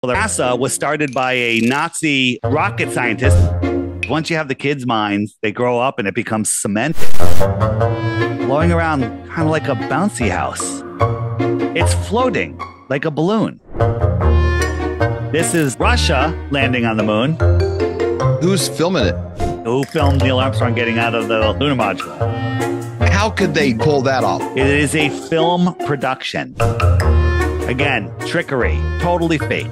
Well, NASA was started by a Nazi rocket scientist. Once you have the kids' minds, they grow up and it becomes cemented, blowing around kind of like a bouncy house. It's floating like a balloon. This is Russia landing on the moon. Who's filming it? Who filmed Neil Armstrong getting out of the lunar module? How could they pull that off? It is a film production. Again, trickery, totally fake.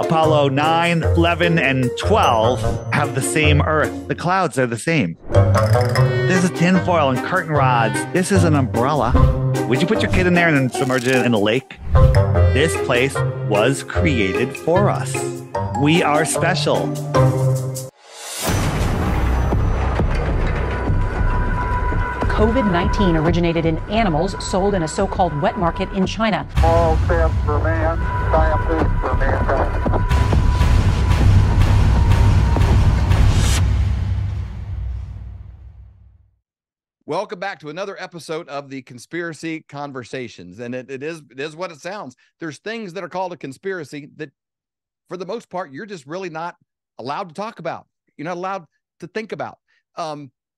Apollo 9, 11, and 12 have the same Earth. The clouds are the same. This is tinfoil and curtain rods. This is an umbrella. Would you put your kid in there and then submerge it in a lake? This place was created for us. We are special. COVID-19 originated in animals sold in a so-called wet market in China. All steps for man, scientists for mankind. Welcome back to another episode of the Conspiracy Conversations. And it is what it sounds. There's things that are called a conspiracy that, for the most part, you're just really not allowed to talk about. You're not allowed to think about.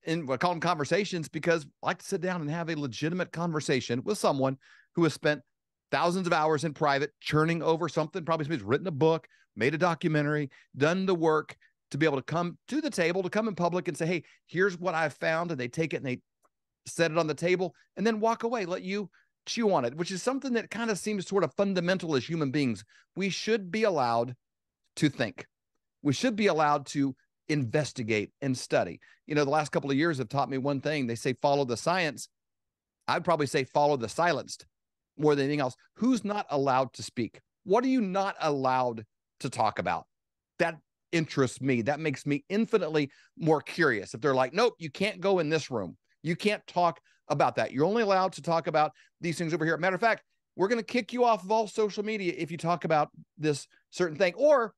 And we call them conversations because I like to sit down and have a legitimate conversation with someone who has spent thousands of hours in private churning over something. Probably somebody's written a book, made a documentary, done the work to be able to come to the table, to come in public and say, hey, here's what I found. And they take it and they set it on the table and then walk away, let you chew on it, which is something that kind of seems sort of fundamental as human beings. We should be allowed to think. We should be allowed to investigate and study. You know, the last couple of years have taught me one thing. They say, follow the science. I'd probably say follow the silenced more than anything else. Who's not allowed to speak? What are you not allowed to talk about? That interests me. That makes me infinitely more curious. If they're like, nope, you can't go in this room. You can't talk about that. You're only allowed to talk about these things over here. Matter of fact, we're going to kick you off of all social media if you talk about this certain thing, or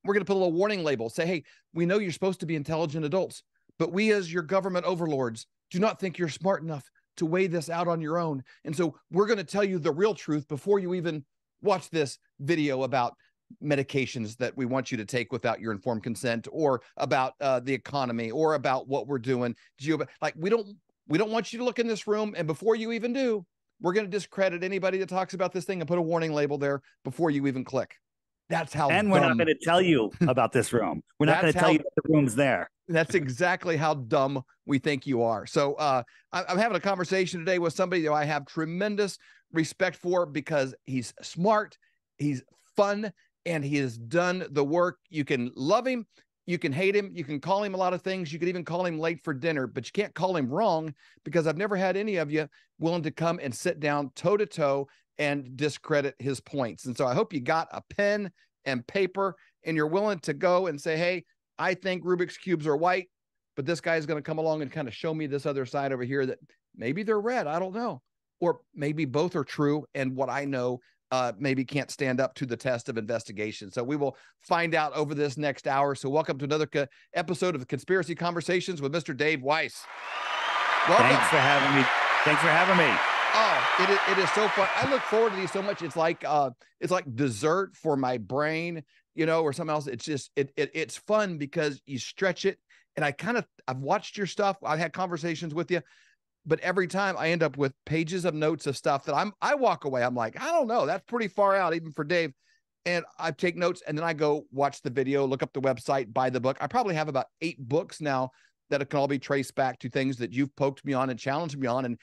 we're going to put a little warning label, say, hey, we know you're supposed to be intelligent adults, but we as your government overlords do not think you're smart enough to weigh this out on your own. And so we're going to tell you the real truth before you even watch this video about medications that we want you to take without your informed consent, or about the economy, or about what we're doing. Like, we don't want you to look in this room. And before you even do, we're going to discredit anybody that talks about this thing and put a warning label there before you even click. That's how. And we're not going to tell you about this room. We're not going to tell you that the room's there. That's exactly how dumb we think you are. So I'm having a conversation today with somebody that I have tremendous respect for because he's smart, he's fun, and he has done the work. You can love him, you can hate him, you can call him a lot of things. You could even call him late for dinner, but you can't call him wrong, because I've never had any of you willing to come and sit down toe to toe and discredit his points. And so I hope you got a pen and paper and you're willing to go and say, hey, I think Rubik's Cubes are white, but this guy is going to come along and kind of show me this other side over here that maybe they're red. I don't know. Or maybe both are true. And what I know maybe can't stand up to the test of investigation. So we will find out over this next hour. So welcome to another episode of the Conspiracy Conversations with Mr. Dave Weiss. Welcome. Thanks for having me. Thanks for having me. Oh, it is so fun. I look forward to these so much. It's like dessert for my brain, you know, or something else. It's just, it's fun because you stretch it. And I've watched your stuff. I've had conversations with you, but every time I end up with pages of notes of stuff that I walk away. I'm like, I don't know. That's pretty far out, even for Dave. And I take notes and then I go watch the video, look up the website, buy the book. I probably have about 8 books now that can all be traced back to things that you've poked me on and challenged me on. And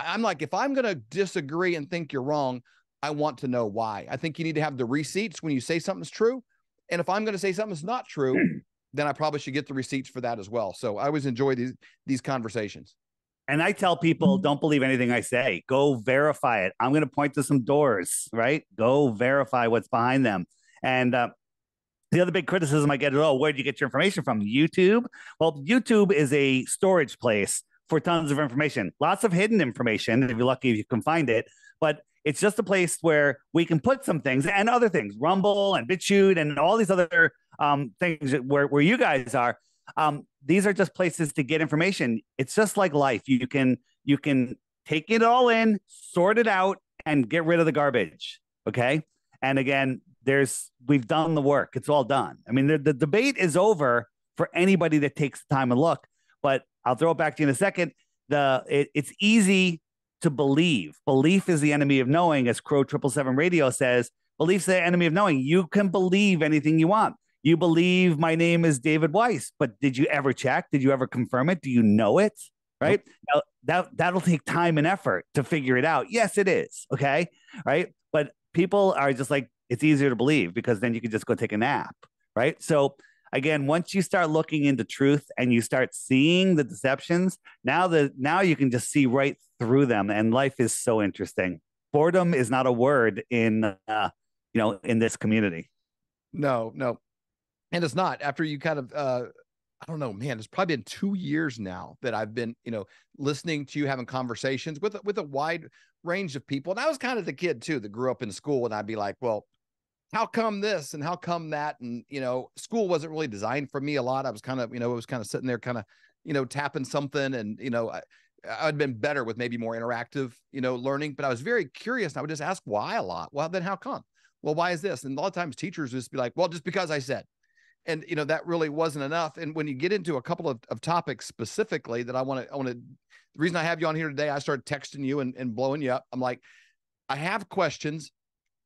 I'm like, if I'm going to disagree and think you're wrong, I want to know why. I think you need to have the receipts when you say something's true. And if I'm going to say something's not true, then I probably should get the receipts for that as well. So I always enjoy these conversations. And I tell people, don't believe anything I say. Go verify it. I'm going to point to some doors, right? Go verify what's behind them. And the other big criticism I get is, oh, where do you get your information from? YouTube? Well, YouTube is a storage place for tons of information, lots of hidden information. If you're lucky, you can find it, but it's just a place where we can put some things and other things, Rumble and BitChute and all these other things where you guys are. These are just places to get information. It's just like life. You can take it all in, sort it out, and get rid of the garbage. Okay. And again, we've done the work. It's all done. I mean, the debate is over for anybody that takes the time and look. But I'll throw it back to you in a second. It's easy to believe. Belief is the enemy of knowing, as Crow 777 Radio says. Belief's the enemy of knowing. You can believe anything you want. You believe my name is David Weiss, but did you ever check? Did you ever confirm it? Do you know it? Right? Nope. Now, that'll take time and effort to figure it out. Yes, it is. Okay. Right. But people are just like, it's easier to believe because then you can just go take a nap. Right. So again, once you start looking into truth and you start seeing the deceptions, now you can just see right through them. And life is so interesting. Boredom is not a word in this community. No. And it's not. After you kind of I don't know, man, it's probably been 2 years now that I've been, listening to you having conversations with a wide range of people. And I was kind of the kid too, that grew up in school, and I'd be like, well, how come this and how come that? And, school wasn't really designed for me a lot. I was kind of, sitting there kind of, tapping something. And, I'd been better with maybe more interactive, learning, but I was very curious. And I would just ask why a lot. Well, then how come? Well, why is this? And a lot of times teachers just be like, well, just because I said. And, that really wasn't enough. And when you get into a couple of topics specifically that I want to, the reason I have you on here today, I started texting you and blowing you up. I'm like, I have questions,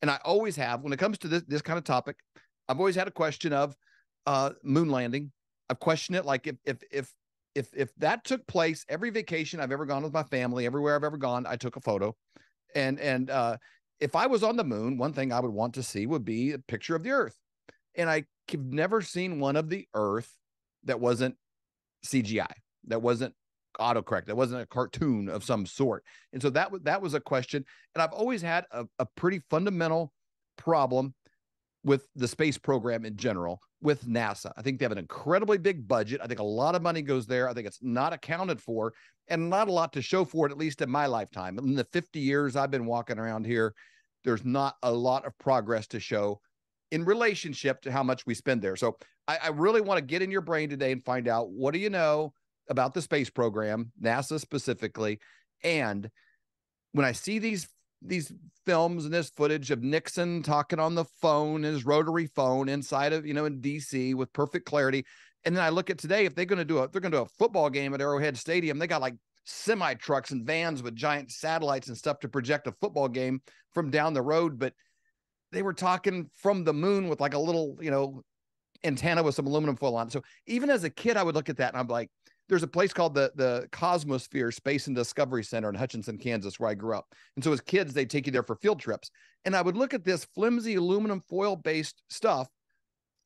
and I always have, when it comes to this kind of topic, I've always had a question of moon landing. I've questioned it. Like if that took place, every vacation I've ever gone with my family, everywhere I've ever gone, I took a photo. And if I was on the moon, one thing I would want to see would be a picture of the Earth. And I've never seen one of the Earth that wasn't CGI, that wasn't autocorrect, that wasn't a cartoon of some sort. And so that was a question. And I've always had a pretty fundamental problem with the space program in general, with NASA. I think they have an incredibly big budget. I think a lot of money goes there. I think it's not accounted for, and not a lot to show for it, at least in my lifetime. In the 50 years I've been walking around here, there's not a lot of progress to show in relationship to how much we spend there. So I really want to get in your brain today and find out, what do you know about the space program, NASA specifically? And when I see these films and this footage of Nixon talking on the phone, his rotary phone inside of, in DC with perfect clarity. And then I look at today, if they're going to do a football game at Arrowhead Stadium, they got like semi trucks and vans with giant satellites and stuff to project a football game from down the road. But they were talking from the moon with like a little, antenna with some aluminum foil on it. So even as a kid, I would look at that and I'm like, there's a place called the Cosmosphere Space and Discovery Center in Hutchinson, Kansas, where I grew up. And so as kids, they take you there for field trips. And I would look at this flimsy aluminum foil based stuff,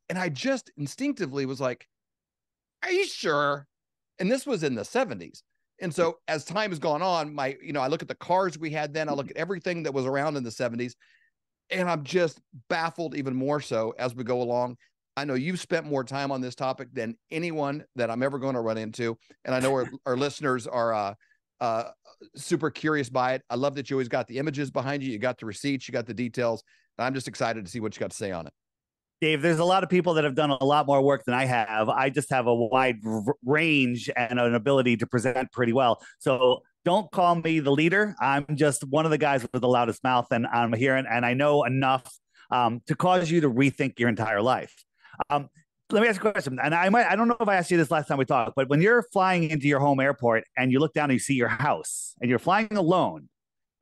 and I just instinctively was like, are you sure? And this was in the 70s. And so as time has gone on, I look at the cars we had then, I look at everything that was around in the 70s, and I'm just baffled even more so as we go along. I know you've spent more time on this topic than anyone that I'm ever going to run into. And I know our listeners are super curious by it. I love that you always got the images behind you. You got the receipts, you got the details. And I'm just excited to see what you got to say on it. Dave, there's a lot of people that have done a lot more work than I have. I just have a wide range and an ability to present pretty well. So don't call me the leader. I'm just one of the guys with the loudest mouth, and I'm here, and I know enough to cause you to rethink your entire life. Let me ask you a question. And I don't know if I asked you this last time we talked, but when you're flying into your home airport and you look down and you see your house and you're flying alone,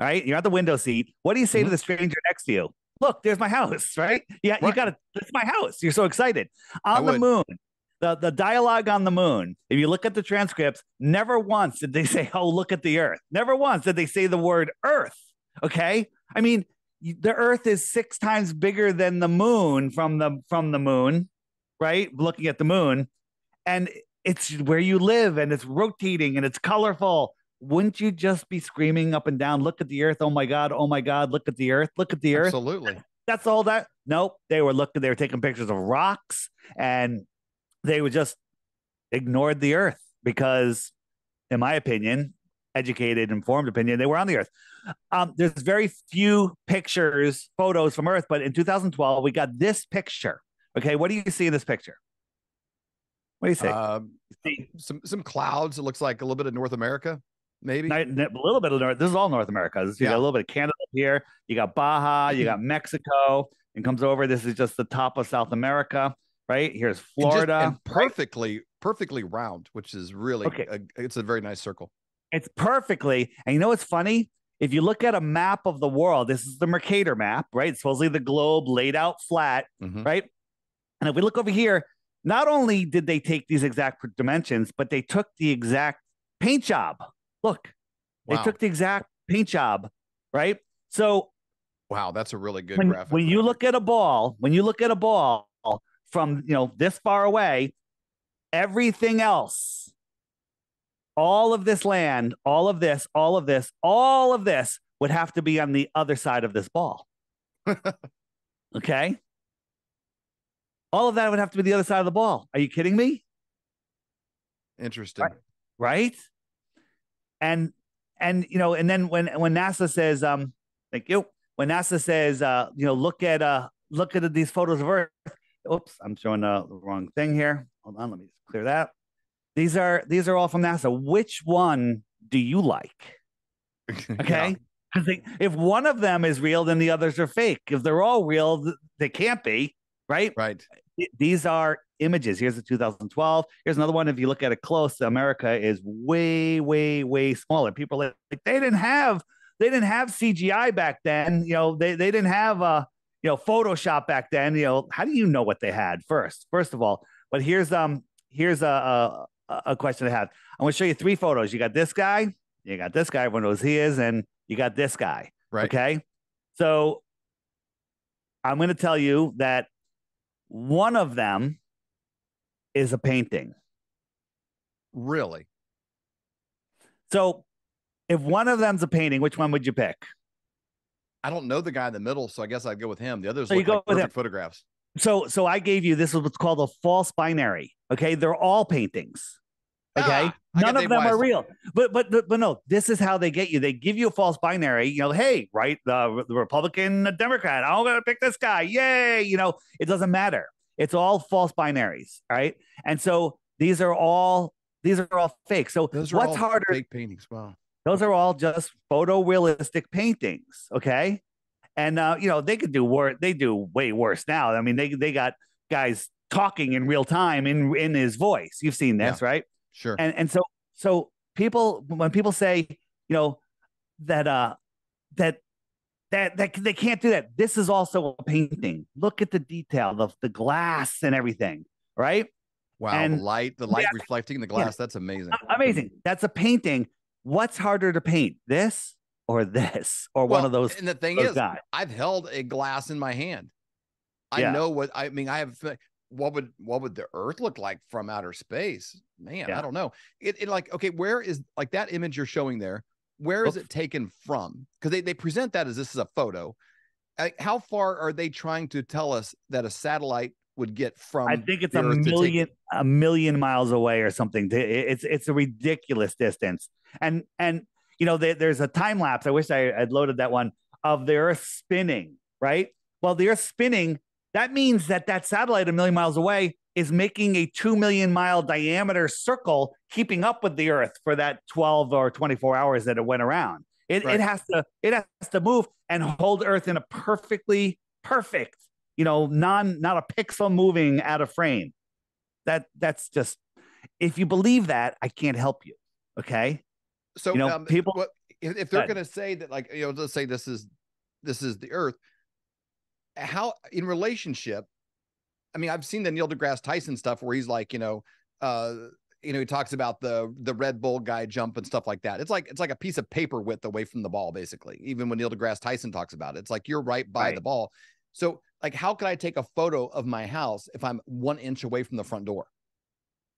right? You're at the window seat. What do you say to the stranger next to you? Look, there's my house, right? Yeah, right. You got to, it's my house. You're so excited. On the moon, the dialogue on the moon, if you look at the transcripts, never once did they say, oh, look at the Earth. Never once did they say the word Earth. Okay. I mean, the Earth is 6 times bigger than the moon from the moon, right? Looking at the moon, and it's where you live, and it's rotating, and it's colorful. Wouldn't you just be screaming up and down, look at the Earth, oh my God, look at the Earth, look at the Earth? Absolutely. That's all that. Nope. They were taking pictures of rocks, and they would just ignored the Earth because, in my opinion, educated, informed opinion, they were on the Earth. There's very few photos from Earth, but in 2012, we got this picture. Okay. What do you see in this picture? What do you see? Some clouds. It looks like a little bit of North America. Maybe a little bit of North. This is all North America. You got a little bit of Canada here. You got Baja. You got Mexico. and comes over. This is just the top of South America, right? Here's Florida. And perfectly round, which is really, it's a very nice circle. It's perfectly. And you know what's funny? If you look at a map of the world, this is the Mercator map, right? It's supposedly the globe laid out flat, right? And if we look over here, not only did they take these exact dimensions, but they took the exact paint job. Look, they took the exact paint job, right? So, wow, that's a really good graphic. When you look at a ball, from this far away, everything else, all of this land, all of this would have to be on the other side of this ball. Okay. All of that would have to be the other side of the ball. Are you kidding me? Interesting. Right. And then when NASA says, thank you. When NASA says, look at these photos of Earth. Oops, I'm showing the wrong thing here. Hold on, let me just clear that. These are all from NASA. Which one do you like? Okay. Because if one of them is real, then the others are fake. If they're all real, they can't be, right? Right. These are images. Here's the 2012. Here's another one. If you look at it close, America is way, way, way smaller. People are like, they didn't have CGI back then. They didn't have Photoshop back then. How do you know what they had first of all? But here's a question I have. I'm going to show you 3 photos. You got this guy, everyone knows who he is, and you got this guy. Right. Okay. So I'm going to tell you that one of them is a painting. Really? So if one of them's a painting, which one would you pick? I don't know the guy in the middle, so I guess I'd go with him. The others look like perfect photographs. So I gave you, this is what's called a false binary. Okay. They're all paintings. Okay. None of them are real, but no, this is how they get you. They give you a false binary, hey, right. The Republican, the Democrat, I'm going to pick this guy. Yay. It doesn't matter. It's all false binaries. Right. And so these are all fake. So what's harder? Fake paintings. Wow. Those are all just photorealistic paintings. Okay. And, they could do worse. They do way worse now. I mean, they got guys talking in real time in his voice. You've seen this, right? Sure. And so when people say, that they can't do that. This is also a painting. Look at the detail of the glass and everything, right? Wow. And the light reflecting the glass. That's amazing. Amazing. That's a painting. What's harder to paint, this or one of those? And the thing is, guys? I've held a glass in my hand. I know what I mean. I have. What would the Earth look like from outer space? Man, I don't know. It like, okay, where is like that image you're showing there? Where is it taken from? Because they present that as this is a photo. How far are they trying to tell us that a satellite would get from? I think it's a million miles away or something. It's a ridiculous distance. And there's a time lapse. I wish I had loaded that one of the Earth spinning, right? Well, the Earth spinning, that means that satellite a million miles away is making a 2 million mile diameter circle, keeping up with the Earth for that 12 or 24 hours that it went around. It has to move and hold Earth in a perfect, not a pixel moving out of frame. That's just, if you believe that, I can't help you. Okay. So people, if they're going to say that, like, let's say this is the Earth, how in relationship, I mean, I've seen the Neil deGrasse Tyson stuff where he's like, he talks about the Red Bull guy jump and stuff like that. It's like a piece of paper width away from the ball, basically. Even when Neil deGrasse Tyson talks about it, it's like you're right by the ball. So like, how could I take a photo of my house if I'm 1 inch away from the front door?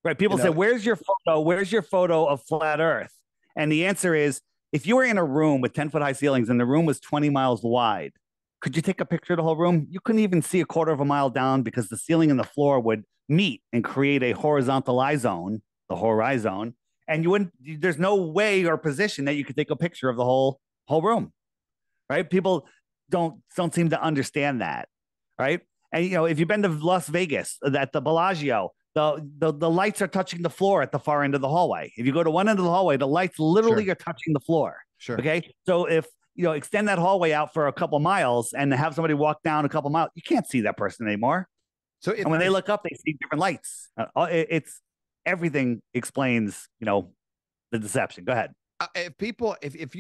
Right. People say, where's your photo? Where's your photo of flat Earth? And the answer is, if you were in a room with 10-foot high ceilings and the room was 20 miles wide, could you take a picture of the whole room? You couldn't even see a quarter of a mile down because the ceiling and the floor would meet and create a horizontal eye zone, the horizon. And there's no way or position that you could take a picture of the whole room, right? People don't seem to understand that, right? And, if you've been to Las Vegas at the Bellagio, the lights are touching the floor at the far end of the hallway. If you go to one end of the hallway, the lights literally are touching the floor. Sure. Okay. So if extend that hallway out for a couple miles and have somebody walk down a couple miles, you can't see that person anymore. So and when they look up, they see different lights. It's everything explains, the deception. Go ahead. If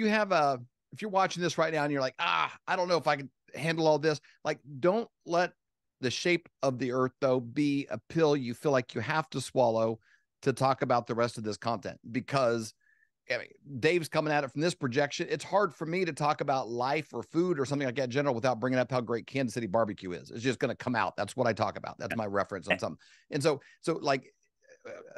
you're watching this right now and you're like, I don't know if I can handle all this, like, don't let the shape of the earth though be a pill you feel like you have to swallow to talk about the rest of this content, because Dave's coming at it from this projection. It's hard for me to talk about life or food or something like that in general without bringing up how great Kansas City barbecue is. It's just going to come out. That's what I talk about. That's my reference on something. And so like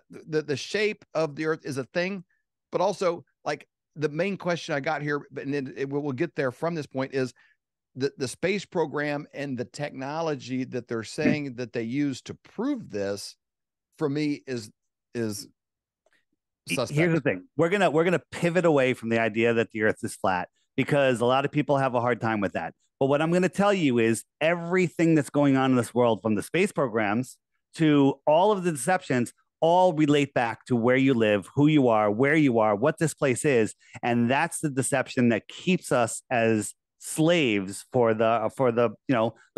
the shape of the earth is a thing, but also like the main question I got here, and then we'll get there from this point, is the space program and the technology that they're saying that they use to prove this, for me is suspect. Here's the thing. We're gonna pivot away from the idea that the earth is flat, because a lot of people have a hard time with that. But what I'm going to tell you is everything that's going on in this world, from the space programs to all of the deceptions, all relate back to where you live, who you are, where you are, what this place is. And that's the deception that keeps us as slaves for the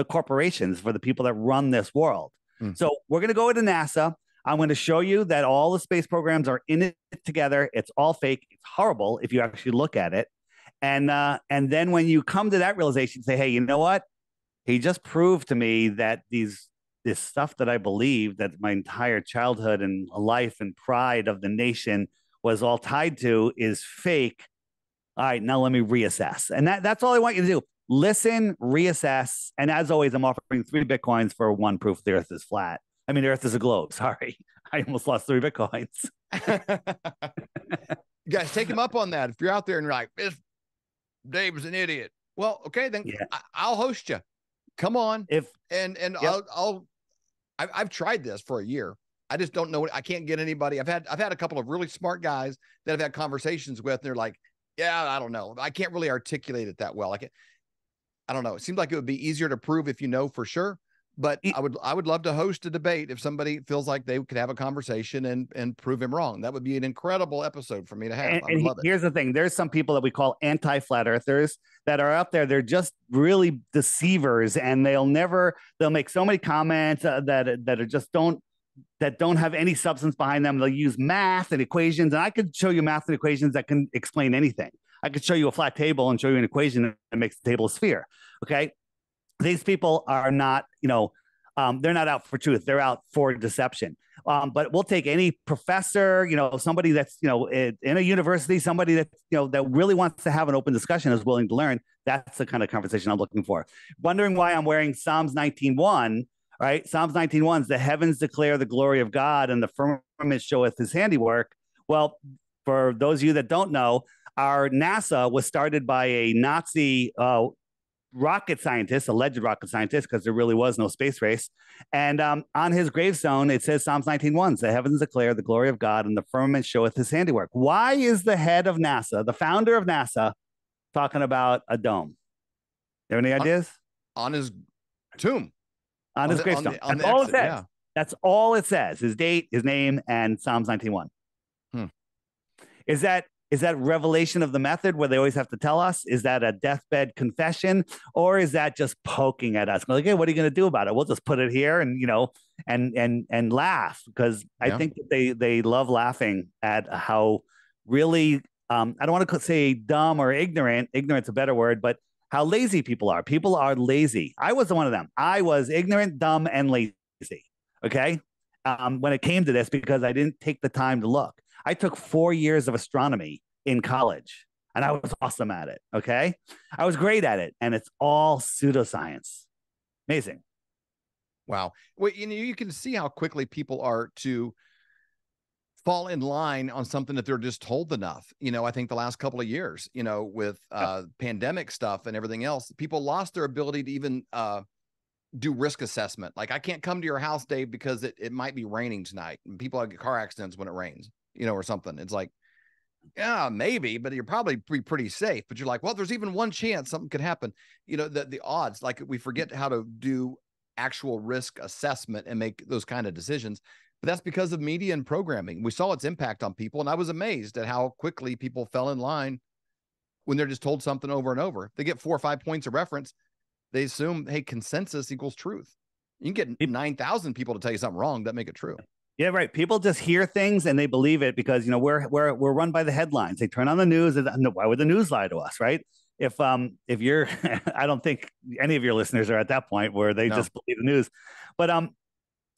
corporations, for the people that run this world. So we're going to go into NASA. I'm going to show you that all the space programs are in it together. It's all fake. It's horrible if you actually look at it. And then when you come to that realization, say, hey, you know what? He just proved to me that this stuff that I believed, that my entire childhood and life and pride of the nation was all tied to, is fake. All right, now let me reassess. And that's all I want you to do. Listen, reassess. And as always, I'm offering 3 Bitcoins for 1 proof the earth is flat. I mean, the earth is a globe. Sorry. I almost lost 3 Bitcoins. You guys, take him up on that. If you're out there and you're like, Dave's an idiot. Well, okay, then I'll host you. Come on. I've tried this for a year. I just don't know. I can't get anybody. I've had a couple of really smart guys that I've had conversations with, and they're like, yeah, I don't know. I can't really articulate it that well. I don't know. It seems like it would be easier to prove if you know for sure. But I would love to host a debate if somebody feels like they could have a conversation and prove him wrong. That would be an incredible episode for me to have. I would love it. Here's the thing. There's some people that we call anti-flat earthers that are out there. They're just really deceivers, and they'll make so many comments that don't have any substance behind them. They'll use math and equations, and I could show you math and equations that can explain anything. I could show you a flat table and show you an equation that makes the table a sphere. Okay. These people are not, they're not out for truth. They're out for deception. But we'll take any professor, somebody that's, in a university, somebody that, that really wants to have an open discussion, is willing to learn. That's the kind of conversation I'm looking for. Wondering why I'm wearing Psalms 19:1, right? Psalms 19:1 is the heavens declare the glory of God and the firmament showeth his handiwork. Well, for those of you that don't know, our NASA was started by a Nazi rocket scientist, alleged rocket scientist, because there really was no space race. And on his gravestone, it says Psalms 19:1, the heavens declare the glory of God and the firmament showeth his handiwork. Why is the head of NASA, the founder of NASA, talking about a dome? You have any ideas? On his tomb. On his gravestone. That's all it says. Yeah. That's all it says. His date, his name, and Psalms 19:1. Is that revelation of the method where they always have to tell us? Is that a deathbed confession, or is that just poking at us? Like, hey, what are you going to do about it? We'll just put it here and and laugh, because I think that they love laughing at how really I don't want to say dumb or ignorant. Ignorant's a better word, but how lazy people are. People are lazy. I was one of them. I was ignorant, dumb, and lazy. Okay, when it came to this, because I didn't take the time to look. I took 4 years of astronomy in college, and I was awesome at it. Okay. I was great at it, and it's all pseudoscience. Amazing. Wow. Well, you can see how quickly people are to fall in line on something that they're just told enough. I think the last couple of years, with pandemic stuff and everything else, people lost their ability to even do risk assessment. Like, I can't come to your house, Dave, because it might be raining tonight, and people get car accidents when it rains, or something. It's like, yeah, maybe, but you're probably pretty safe. But you're like, well, there's even one chance something could happen. The odds, like, we forget how to do actual risk assessment and make those kind of decisions. But that's because of media and programming. We saw its impact on people, and I was amazed at how quickly people fell in line when they're just told something over and over. They get 4 or 5 points of reference. They assume, hey, consensus equals truth. You can get 9,000 people to tell you something wrong that make it true. Yeah, right. People just hear things and they believe it because, we're run by the headlines. They turn on the news and why would the news lie to us, right? If you're, I don't think any of your listeners are at that point where they just believe the news. But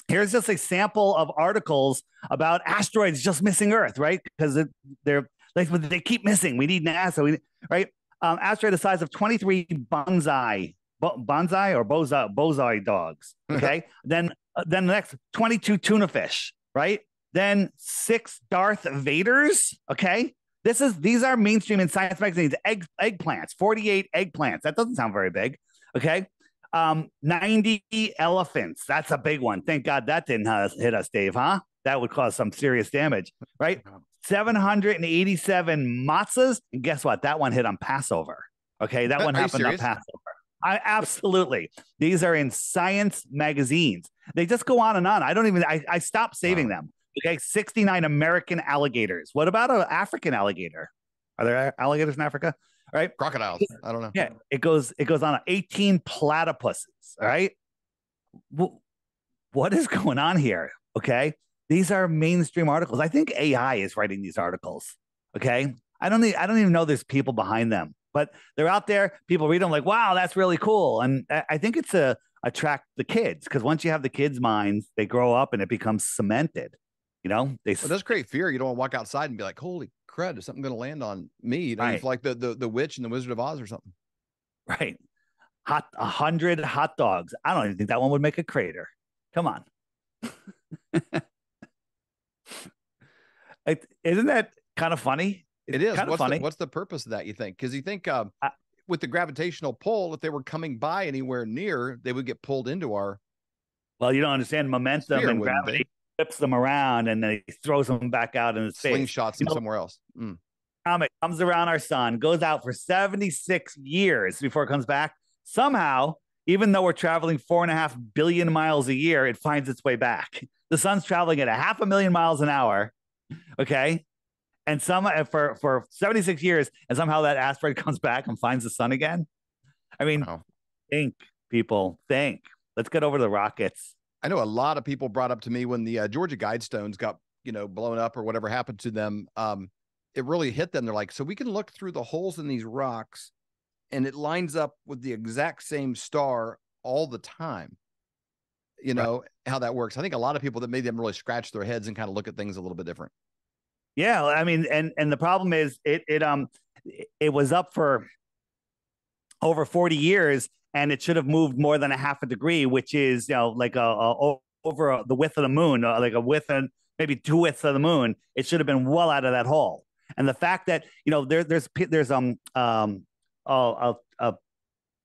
here's just a sample of articles about asteroids just missing Earth, right? Because they're like, they keep missing. We need NASA, right? Asteroid the size of 23 bonsai dogs. Okay. Then the next 22 tuna fish, right? Then 6 Darth Vaders. Okay. These are mainstream in science magazines. Eggplants, 48 eggplants. That doesn't sound very big. Okay. 90 elephants. That's a big one. Thank God that didn't hit us, Dave, huh? That would cause some serious damage, right? 787 matzahs. And guess what? That one hit on Passover. Okay. That one happened on Passover. Absolutely. These are in science magazines. They just go on and on. I stopped saving them. Okay. 69 American alligators. What about an African alligator? Are there alligators in Africa? All right. Crocodiles. I don't know. Yeah. It goes on 18 platypuses. All right. What is going on here? Okay. These are mainstream articles. I think AI is writing these articles. Okay. I don't even know there's people behind them, but they're out there. People read them like, wow, that's really cool. And I think it's to attract the kids, because once you have the kids' minds, they grow up and it becomes cemented. It does create fear. You don't want to walk outside and be like, holy crud, is something going to land on me? Right. It's like the witch and the Wizard of Oz or something. Right. 100 hot dogs. I don't even think that one would make a crater. Come on. Isn't that kind of funny? It is. What's the purpose of that, you think? Because you think with the gravitational pull, if they were coming by anywhere near, they would get pulled into our. Well, you don't understand momentum sphere, and gravity flips them around and then he throws them back out into space. Slingshots them somewhere else. Comet comes around our sun, goes out for 76 years before it comes back. Somehow, even though we're traveling 4.5 billion miles a year, it finds its way back. The sun's traveling at 500,000 miles an hour. Okay. And for 76 years, and somehow that asteroid comes back and finds the sun again. I mean, think, people, think. Let's get over the rockets. I know a lot of people brought up to me when the Georgia Guidestones got, blown up or whatever happened to them. It really hit them. They're like, so we can look through the holes in these rocks and it lines up with the exact same star all the time. How that works. I think a lot of people that made them really scratch their heads and kind of look at things a little bit different. Yeah, I mean, and the problem is it was up for over 40 years, and it should have moved more than 0.5 degree, which is like over the width of the moon, like a width and maybe 2 widths of the moon. It should have been well out of that hole. And the fact that there's a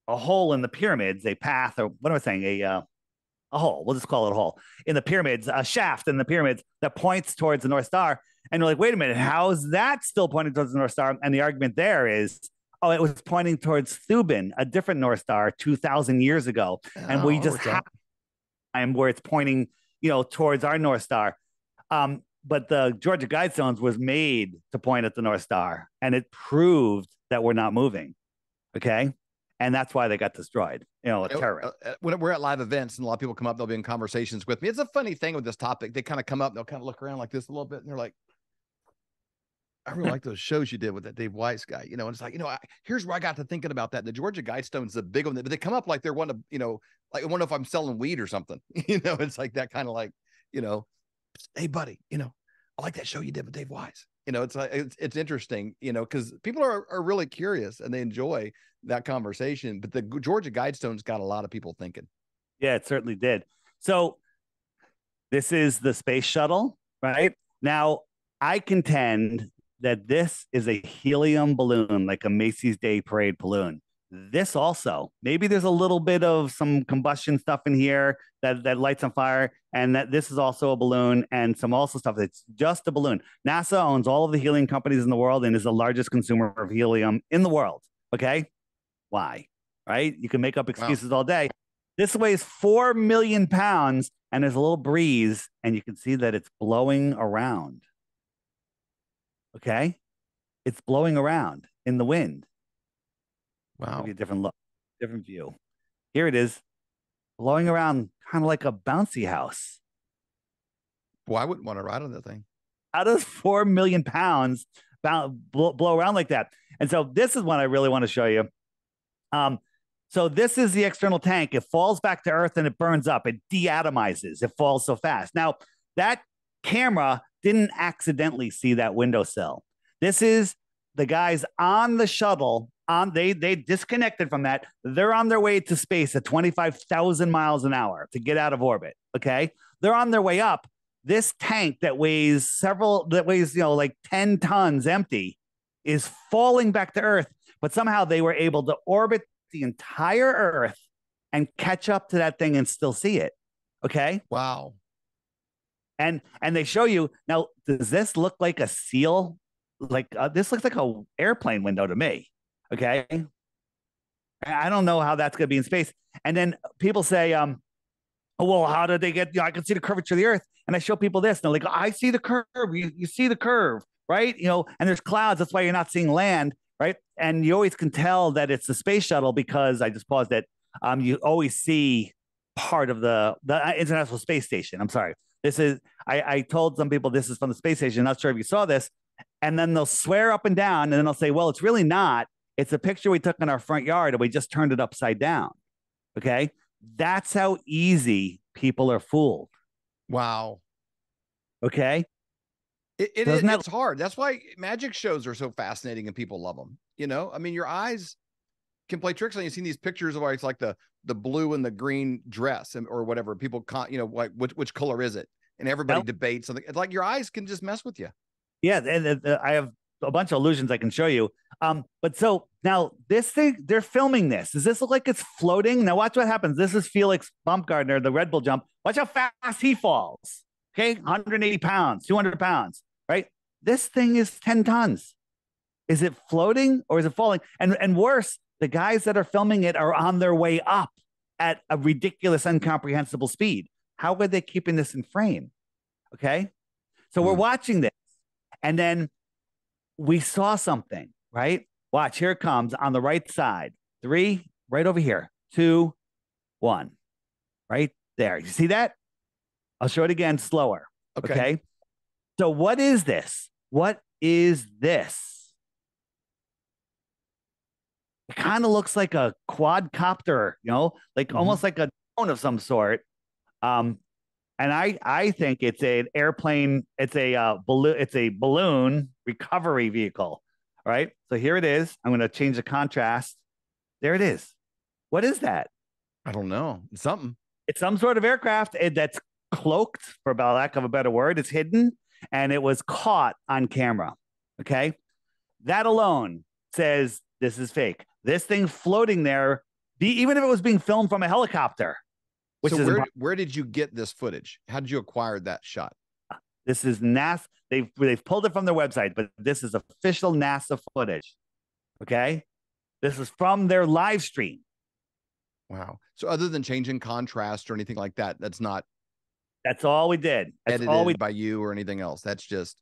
hole in the pyramids, a path, or what am I saying, a hole. We'll just call it a hole in the pyramids, a shaft in the pyramids that points towards the North Star. And you're like, wait a minute, how is that still pointing towards the North Star? And the argument there is, it was pointing towards Thuban, a different North Star 2,000 years ago. And we just have time where it's pointing, towards our North Star. But the Georgia Guidestones was made to point at the North Star, and it proved that we're not moving. Okay. And that's why they got destroyed. A terrorist. When we're at live events and a lot of people come up, they'll be in conversations with me. It's a funny thing with this topic. They kind of come up, they'll kind of look around like this a little bit, and they're like, I really like those shows you did with that Dave Weiss guy, and it's like, here's where I got to thinking about that. The Georgia Guidestone's a big one, but they come up like they're one of, like I wonder if I'm selling weed or something, it's like that kind of like, hey buddy, I like that show you did with Dave Weiss. It's like, it's interesting, because people are really curious and they enjoy that conversation, but the Georgia Guidestones got a lot of people thinking. Yeah, it certainly did. So this is the space shuttle, right? Now, I contend that this is a helium balloon, like a Macy's Day Parade balloon. This also, maybe there's a little bit of some combustion stuff in here that lights on fire, and that this is also a balloon, and some also stuff that's just a balloon. NASA owns all of the helium companies in the world and is the largest consumer of helium in the world. Okay. Why? Right? You can make up excuses all day. This weighs 4 million pounds, and there's a little breeze, and you can see that it's blowing around. Okay. It's blowing around in the wind. Wow. Give you a different look, different view. Here it is, blowing around kind of like a bouncy house. Well, I wouldn't want to ride on that thing. How does 4 million pounds blow around like that? And so this is what I really want to show you. So this is the external tank. It falls back to Earth and it burns up. It deatomizes. It falls so fast. Now, that camera didn't accidentally see that windowsill. This is the guys on the shuttle. They disconnected from that. They're on their way to space at 25,000 miles an hour to get out of orbit. Okay. They're on their way up. This tank that weighs like 10 tons empty is falling back to Earth, but somehow they were able to orbit the entire Earth and catch up to that thing and still see it. Okay. Wow. And they show you now, does this look like a seal? Like this looks like an airplane window to me. Okay. I don't know how that's going to be in space. And then people say, oh, well, how did they get, I can see the curvature of the Earth. And I show people this, and they're like, I see the curve. You see the curve, right? And there's clouds. That's why you're not seeing land, right? And you always can tell that it's the space shuttle because I just paused it. You always see part of the International Space Station. I'm sorry. This is, I told some people this is from the space station. Not sure if you saw this. And then they'll swear up and down, and then they'll say, well, it's really not. It's a picture we took in our front yard, and we just turned it upside down. Okay? That's how easy people are fooled. Wow. Okay. It's hard. That's why magic shows are so fascinating and people love them. I mean, your eyes can play tricks on you. You've seen these pictures of it's like the blue and the green dress or whatever. People like which color is it? And everybody debates something. It's like your eyes can just mess with you. Yeah. And I have a bunch of illusions I can show you. But so now this thing, they're filming this. Does this look like it's floating? Now watch what happens. This is Felix Baumgartner, the Red Bull jump. Watch how fast he falls. Okay. 180 pounds, 200 pounds, right? This thing is 10 tons. Is it floating or is it falling? And worse, the guys that are filming it are on their way up at a ridiculous, incomprehensible speed. How are they keeping this in frame? Okay. So we're watching this. And then we saw something, right? Watch, here it comes on the right side. 3, right over here. 2, 1, right there. You see that? I'll show it again slower. Okay. So what is this? What is this? It kind of looks like a quadcopter, almost like a drone of some sort. And I think it's an airplane. It's a balloon recovery vehicle. All right. So here it is. I'm going to change the contrast. There it is. What is that? I don't know. It's something. It's some sort of aircraft that's cloaked, for lack of a better word. It's hidden, and it was caught on camera. Okay. That alone says this is fake. This thing floating there, even if it was being filmed from a helicopter. So where did you get this footage? How did you acquire that shot? This is NASA. They've pulled it from their website, but this is official NASA footage. Okay. This is from their live stream. Wow. So other than changing contrast or anything like that, that's all we did. That's edited by you or anything else. That's just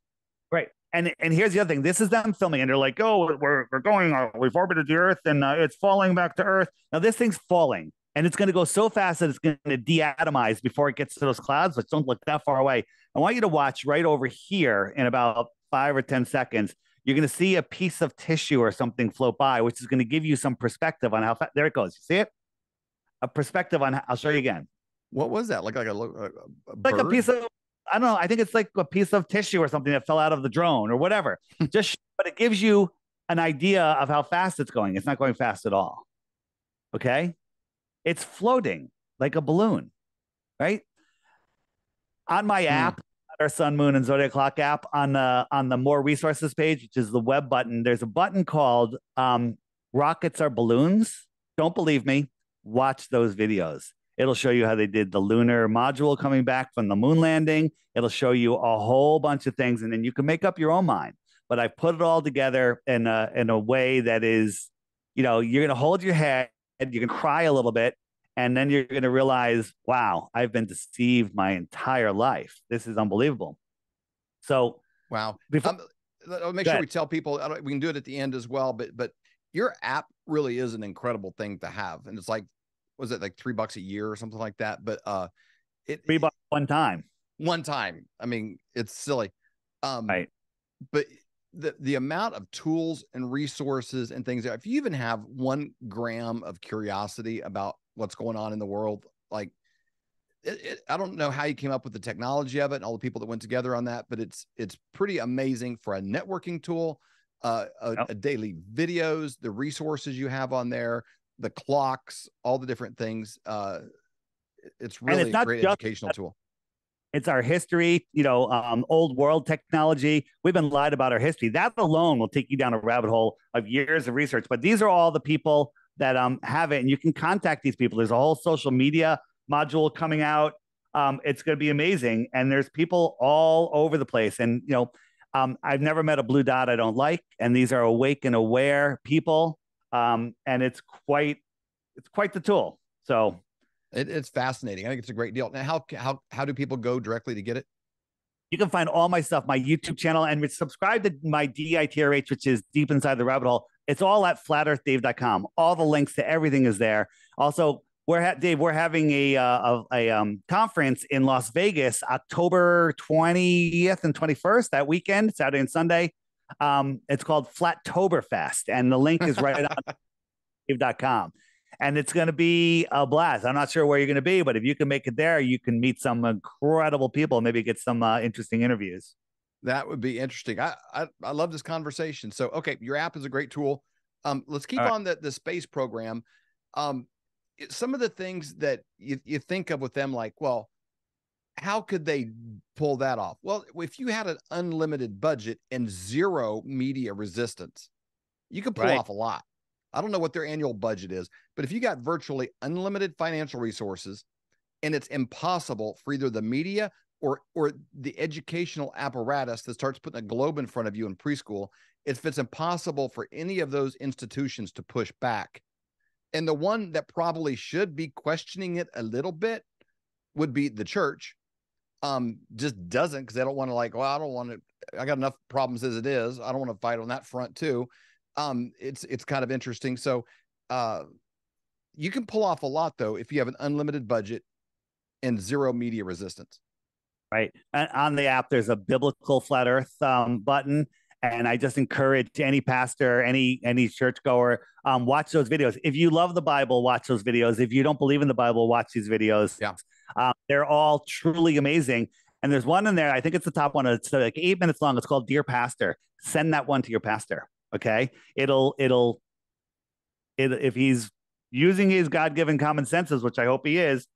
right. And here's the other thing. This is them filming, and they're like, "Oh, we're going. We've orbited the Earth, and it's falling back to Earth." Now this thing's falling, and it's going to go so fast that it's going to deatomize before it gets to those clouds. But don't look that far away. I want you to watch right over here in about 5 or 10 seconds. You're going to see a piece of tissue or something float by, which is going to give you some perspective on how fast. There it goes. You see it? A perspective on. I'll show you again. What was that? Like a like a piece of, I don't know. I think it's like a piece of tissue or something that fell out of the drone or whatever. But it gives you an idea of how fast it's going. It's not going fast at all. Okay. It's floating like a balloon, right? On my app, our Sun, Moon, and Zodiac Clock app, on the More Resources page, which is the web button, there's a button called Rockets Are Balloons. Don't believe me? Watch those videos. It'll show you how they did the lunar module coming back from the moon landing. It'll show you a whole bunch of things, and then you can make up your own mind. But I put it all together in a way that is, you're going to hold your head, you can cry a little bit, and then you're going to realize, wow, I've been deceived my entire life. This is unbelievable. So, wow. I'll make sure we tell people, we can do it at the end as well, but your app really is an incredible thing to have. And it's like, was it like $3 a year or something like that? But $3 one time. One time. I mean, it's silly. Right. But the amount of tools and resources and things, if you even have 1 gram of curiosity about what's going on in the world, like I don't know how you came up with the technology of it and all the people that went together on that, but it's pretty amazing for a networking tool, a daily videos, the resources you have on there, the clocks, all the different things. It's really a great educational tool. It's our history, old world technology. We've been lied about our history. That alone will take you down a rabbit hole of years of research. But these are all the people that have it, and you can contact these people. There's a whole social media module coming out. It's going to be amazing, and there's people all over the place. And I've never met a blue dot I don't like, and these are awake and aware people, and it's quite the tool. So. It's fascinating. I think it's a great deal. Now, how do people go directly to get it? You can find all my stuff, my YouTube channel, and subscribe to my DITRH, which is Deep Inside the Rabbit Hole. It's all at flatearthdave.com. All the links to everything is there. Also, we're having a conference in Las Vegas, October 20th and 21st, that weekend, Saturday and Sunday. It's called Flattoberfest, and the link is right on dave.com. And it's going to be a blast. I'm not sure where you're going to be, but if you can make it there, you can meet some incredible people, maybe get some interesting interviews. That would be interesting. I love this conversation. So, okay, your app is a great tool. Let's keep on the space program. Some of the things that you think of with them, like, well, how could they pull that off? Well, if you had an unlimited budget and zero media resistance, you could pull off a lot. I don't know what their annual budget is, but if you got virtually unlimited financial resources and it's impossible for either the media or the educational apparatus that starts putting a globe in front of you in preschool, if it's impossible for any of those institutions to push back, and the one that probably should be questioning it a little bit would be the church, just doesn't, because they don't want to, like, well, I don't want to, I got enough problems as it is. I don't want to fight on that front too. It's kind of interesting. So you can pull off a lot, though, if you have an unlimited budget and zero media resistance. Right. And on the app, there's a biblical flat earth button. And I just encourage any pastor, any churchgoer, watch those videos. If you love the Bible, watch those videos. If you don't believe in the Bible, watch these videos. Yeah. They're all truly amazing. And there's one in there, I think it's the top one. It's like 8 minutes long. It's called Dear Pastor. Send that one to your pastor. Okay. It'll if he's using his God-given common senses, which I hope he is,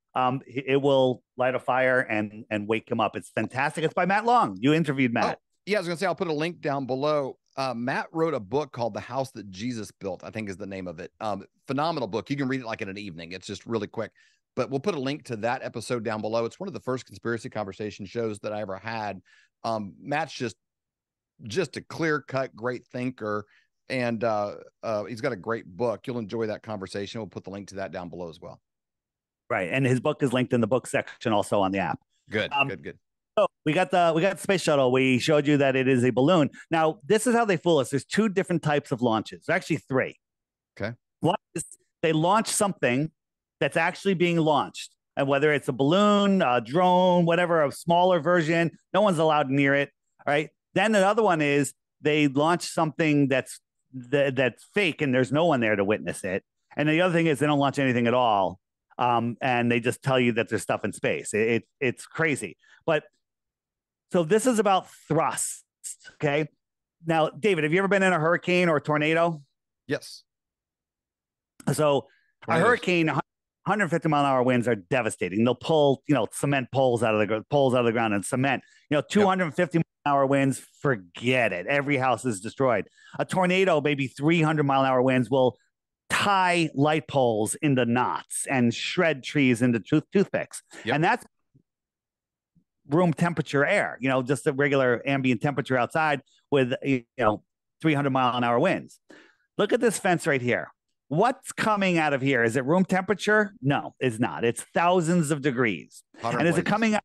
it will light a fire and wake him up. It's fantastic. It's by Matt Long. You interviewed Matt. Oh, yeah, I was going to say, I'll put a link down below. Matt wrote a book called The House That Jesus Built, I think is the name of it. Phenomenal book. You can read it like in an evening. It's just really quick. But we'll put a link to that episode down below. It's one of the first conspiracy conversation shows that I ever had. Matt's just a clear-cut, great thinker, and he's got a great book. You'll enjoy that conversation. We'll put the link to that down below as well. Right, and his book is linked in the book section, also on the app. Good, good. So we got the space shuttle. We showed you that it is a balloon. Now, this is how they fool us. There's 2 different types of launches. There's actually 3. Okay. One is they launch something that's actually being launched, and whether it's a balloon, a drone, whatever, a smaller version, no one's allowed near it. All right. Then another one is they launch something that's fake, and there's no one there to witness it. And the other thing is they don't launch anything at all, and they just tell you that there's stuff in space. It's crazy. But so this is about thrust. Okay. Now, David, have you ever been in a hurricane or a tornado? Yes. So a hurricane, 150 mile an hour winds are devastating. They'll pull, cement poles out of the ground and cement. 250 mile an hour winds, forget it. Every house is destroyed. A tornado, maybe 300 mile an hour winds will tie light poles into knots and shred trees into toothpicks. Yep. And that's room temperature air, just a regular ambient temperature outside with 300 mile an hour winds. Look at this fence right here. What's coming out of here? Is it room temperature? No, it's not. It's thousands of degrees. And is it coming out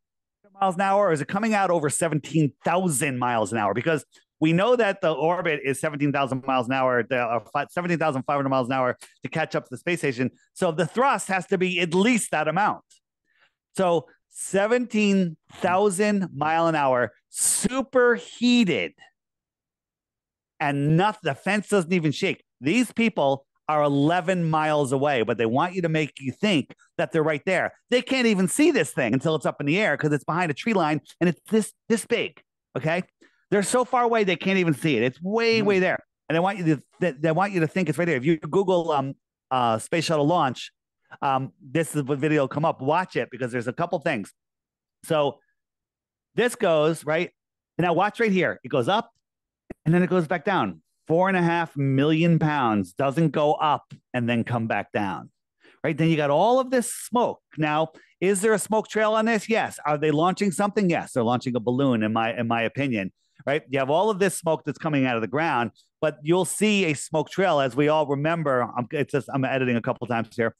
miles an hour, or is it coming out over 17,000 miles an hour? Because we know that the orbit is 17,000 miles an hour, 17,500 miles an hour to catch up to the space station. So the thrust has to be at least that amount. So 17,000 mile an hour, superheated, and the fence doesn't even shake. These people are 11 miles away, but they want you to make you think that they're right there. They can't even see this thing until it's up in the air because it's behind a tree line and it's this big. Okay, they're so far away they can't even see it. It's way there, and they want you to think it's right there. If you Google space shuttle launch, this is what video will come up. Watch it because there's a couple things. So this goes right now. Watch right here. It goes up and then it goes back down. 4.5 million pounds doesn't go up and then come back down. Right. Then you got all of this smoke. Now, is there a smoke trail on this? Yes. Are they launching something? Yes. They're launching a balloon, in my opinion. Right. You have all of this smoke that's coming out of the ground, but you'll see a smoke trail, as we all remember. I'm editing a couple of times here.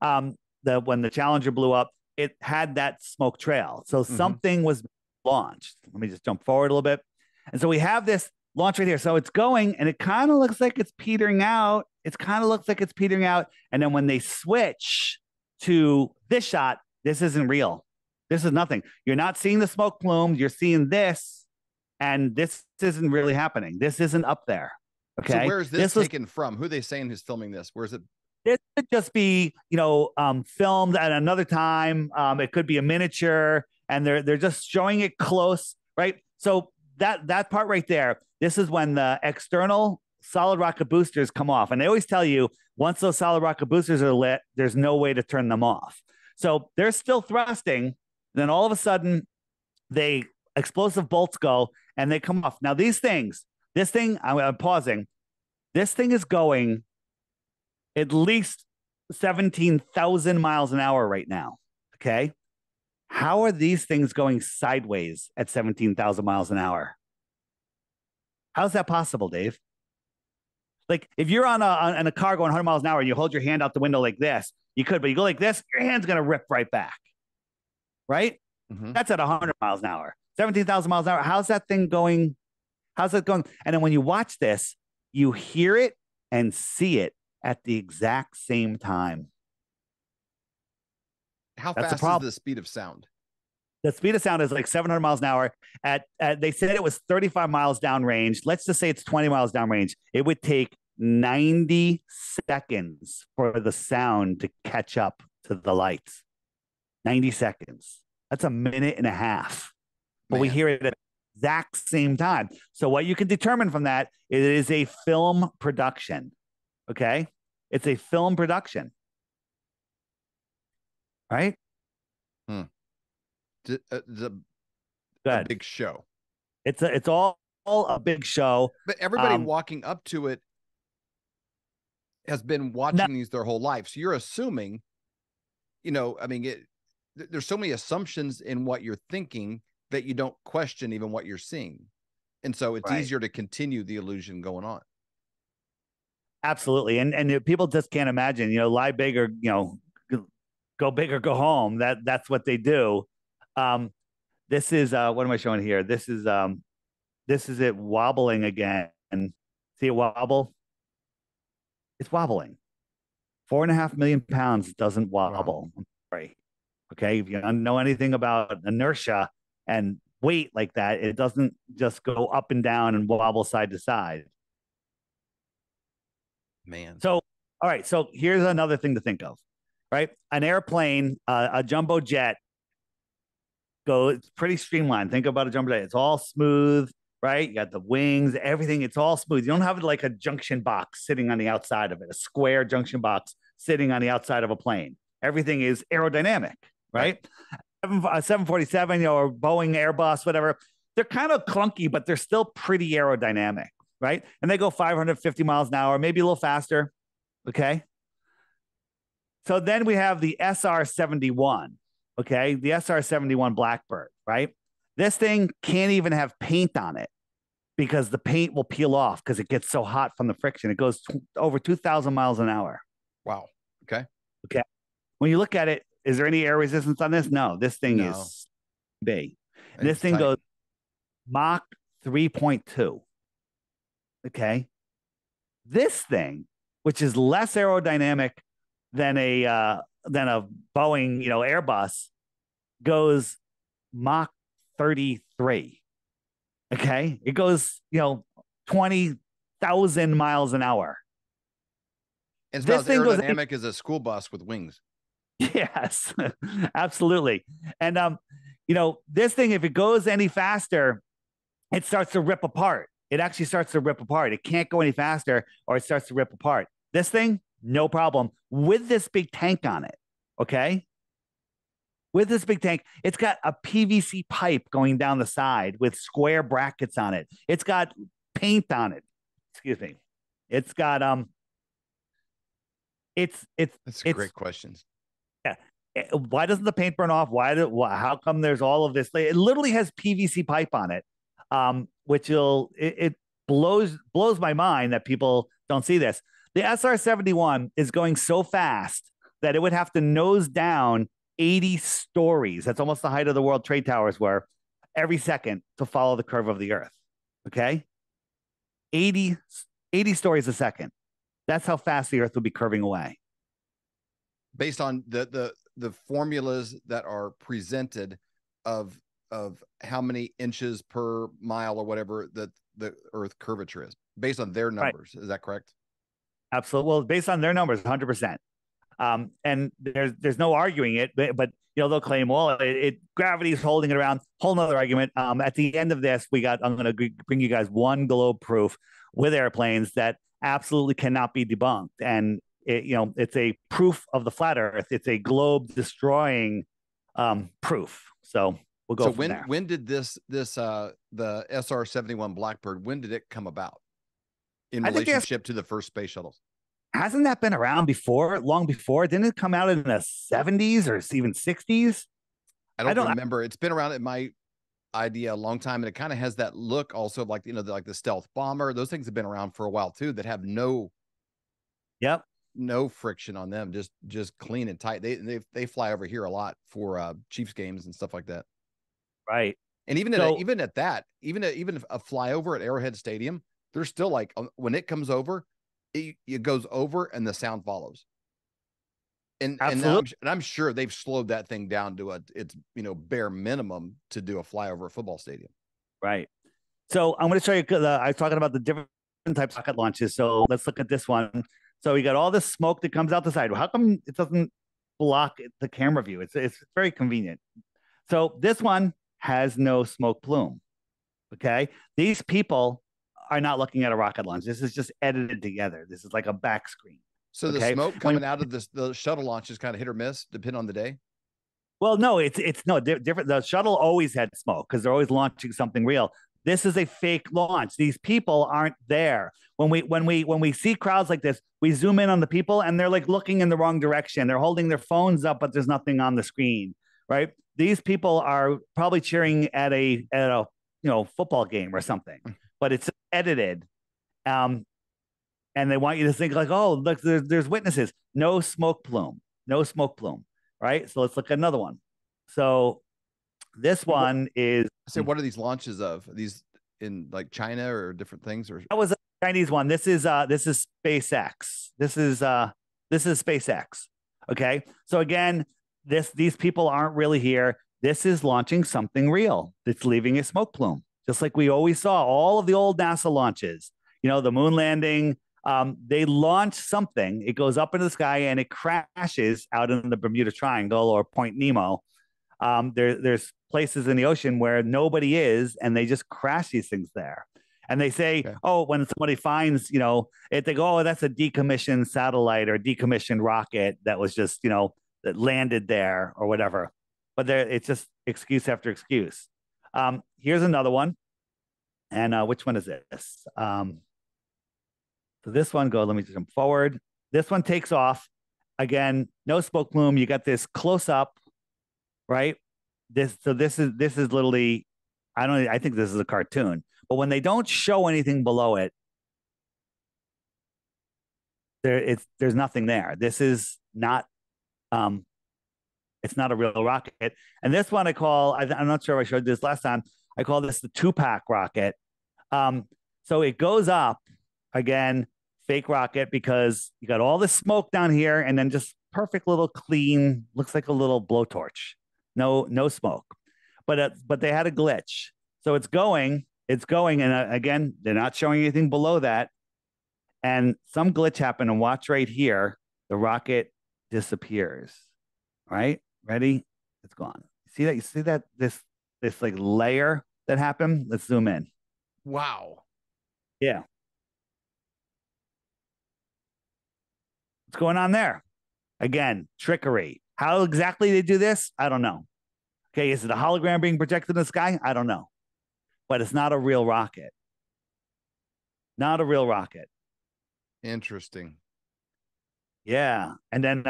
When the Challenger blew up, it had that smoke trail. So something was launched. Let me just jump forward a little bit. And so we have this launch right here. So it's going and it kind of looks like it's petering out. And then when they switch to this shot, this isn't real. This is nothing. You're not seeing the smoke plumes. You're seeing this, and this isn't really happening. This isn't up there. Okay. So where is this taken from? Who are they saying who's filming this? Where is it? This could just be, filmed at another time. It could be a miniature, and they're just showing it close, right? So that part right there, this is when the external solid rocket boosters come off. And they always tell you, once those solid rocket boosters are lit, there's no way to turn them off. So they're still thrusting. Then all of a sudden, explosive bolts go and they come off. Now, this thing, I'm pausing. This thing is going at least 17,000 miles an hour right now. Okay. How are these things going sideways at 17,000 miles an hour? How's that possible, Dave? Like if you're on a car going 100 miles an hour and you hold your hand out the window like this, you could, but you go like this, your hand's going to rip right back. Right? That's at 100 miles an hour. 17,000 miles an hour. How's that thing going? How's that going? And then when you watch this, you hear it and see it at the exact same time. How fast is the speed of sound? The speed of sound is like 700 miles an hour. They said it was 35 miles downrange. Let's just say it's 20 miles downrange. It would take 90 seconds for the sound to catch up to the lights. 90 seconds. That's a minute and a half. But we hear it at the exact same time. So what you can determine from that, it is a film production. Okay? It's a film production. Right? A big show. It's all a big show. But everybody walking up to it has been watching these their whole life. So you're assuming, there's so many assumptions in what you're thinking that you don't question even what you're seeing. And so it's easier to continue the illusion going on. Absolutely. And people just can't imagine, lie big or, go big or go home. That's what they do. This is what am I showing here? This is it wobbling again. See it wobble? It's wobbling. 4.5 million pounds doesn't wobble. Wow. Right. Okay. If you don't know anything about inertia and weight like that, it doesn't just go up and down and wobble side to side. Man. So, all right. So here's another thing to think of, right? An airplane, a jumbo jet, it's pretty streamlined. Think about a jumbo jet. It's all smooth, right? You got the wings, everything. It's all smooth. You don't have like a junction box sitting on the outside of it, a square junction box sitting on the outside of a plane. Everything is aerodynamic, right? 747, or Boeing, Airbus, whatever. They're kind of clunky, but they're still pretty aerodynamic, right? And they go 550 miles an hour, maybe a little faster. Okay. So then we have the SR-71. Okay. The SR-71 Blackbird, right? This thing can't even have paint on it because the paint will peel off because it gets so hot from the friction. It goes over 2,000 miles an hour. Wow. Okay. Okay. When you look at it, is there any air resistance on this? No, this thing is big. This thing goes Mach 3.2. Okay. This thing, which is less aerodynamic than a Boeing, Airbus, goes Mach 33. Okay. It goes, 20,000 miles an hour. It's This about as thing goes aerodynamic as a school bus with wings. Yes, absolutely. And this thing, if it goes any faster, it starts to rip apart. It actually starts to rip apart. It can't go any faster or it starts to rip apart. This thing, no problem with this big tank on it. Okay. With this big tank, it's got a PVC pipe going down the side with square brackets on it. It's got paint on it. Excuse me. It's got That's great questions. Yeah. Why doesn't the paint burn off? How come there's all of this? It literally has PVC pipe on it, which it blows my mind that people don't see this. The SR-71 is going so fast that it would have to nose down 80 stories. That's almost the height of the World Trade Towers were every second to follow the curve of the Earth. Okay. 80 stories a second. That's how fast the Earth would be curving away. Based on the formulas that are presented of how many inches per mile or whatever that the Earth curvature is, based on their numbers. Right. Is that correct? Absolutely. Well, based on their numbers, 100%. And there's no arguing it, but they'll claim, well, gravity is holding it around. Whole nother argument. At the end of this, I'm going to bring you guys one globe proof with airplanes that absolutely cannot be debunked. And it's a proof of the flat Earth. It's a globe destroying proof. So we'll go from there. When did the SR-71 Blackbird, when did it come about in relationship to the first space shuttles? Hasn't that been around before, long before? Didn't it come out in the 70s or even 60s? I don't remember. It's been around in my idea a long time, and it kind of has that look also of like the stealth bomber. Those things have been around for a while too, that have no friction on them, just clean and tight. They fly over here a lot for Chiefs games and stuff like that. Right. And even a flyover at Arrowhead Stadium, there's still like when it comes over, it goes over and the sound follows. And I'm sure they've slowed that thing down to its bare minimum to do a flyover football stadium. Right. So I'm going to show you. I was talking about the different types of rocket launches. So let's look at this one. So we got all this smoke that comes out the side. How come it doesn't block the camera view? It's very convenient. So this one has no smoke plume. Okay. These people are not looking at a rocket launch. This is just edited together. This is like a back screen. So the smoke coming out of the shuttle launch is kind of hit or miss, depending on the day. Well, no, it's no different. The shuttle always had smoke because they're always launching something real. This is a fake launch. These people aren't there. When we see crowds like this, we zoom in on the people and they're like looking in the wrong direction. They're holding their phones up, but there's nothing on the screen, right? These people are probably cheering at a football game or something, but it's edited. And they want you to think like, oh, look, there's witnesses. No smoke plume. Right? So let's look at another one. So this one is. So what are these launches of? Are these in like China or different things? Or that was a Chinese one. This is SpaceX. This is SpaceX. Okay. So again, these people aren't really here. This is launching something real. It's leaving a smoke plume, just like we always saw all of the old NASA launches. The moon landing. They launch something. It goes up into the sky and it crashes out in the Bermuda Triangle or Point Nemo. There's places in the ocean where nobody is, and they just crash these things there. And they say, okay. Oh, when somebody finds, they go, oh, that's a decommissioned satellite or decommissioned rocket that was just, that landed there or whatever. But it's just excuse after excuse. Here's another one. And which one is this? So this one let me jump forward. This one takes off. Again, no smoke plume. You got this close up, right? This is literally, I think this is a cartoon. But when they don't show anything below it, there's nothing there. This is not it's not a real rocket. And this one I'm not sure if I showed this last time. I call this the 2-pack rocket. So it goes up Again, fake rocket, because you got all this smoke down here and then just perfect little clean, looks like a little blowtorch. No smoke. But they had a glitch. So it's going, and again, they're not showing anything below that. And some glitch happened, and watch right here, the rocket disappears. Right? Ready? It's gone. See that? You see that this like layer that happened? Let's zoom in. Wow. Yeah. What's going on there? Again, trickery. How exactly they do this? I don't know. Okay, is it a hologram being projected in the sky? I don't know. But it's not a real rocket. Not a real rocket. Interesting. Yeah. And then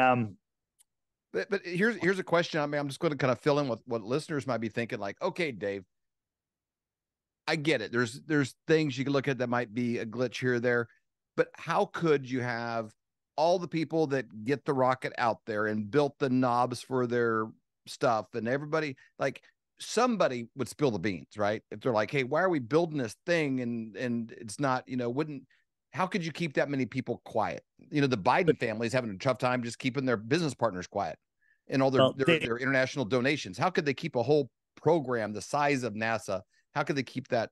but here's a question. I mean, I'm just going to kind of fill in with what listeners might be thinking, like, okay, Dave, I get it. There's things you can look at that might be a glitch here or there, but how could you have all the people that get the rocket out there and built the knobs for their stuff, and everybody, like, somebody would spill the beans, right? If they're like, hey, why are we building this thing? And it's not, how could you keep that many people quiet? The Biden family is having a tough time just keeping their business partners quiet and all their international donations. How could they keep a whole program the size of NASA? How could they keep that?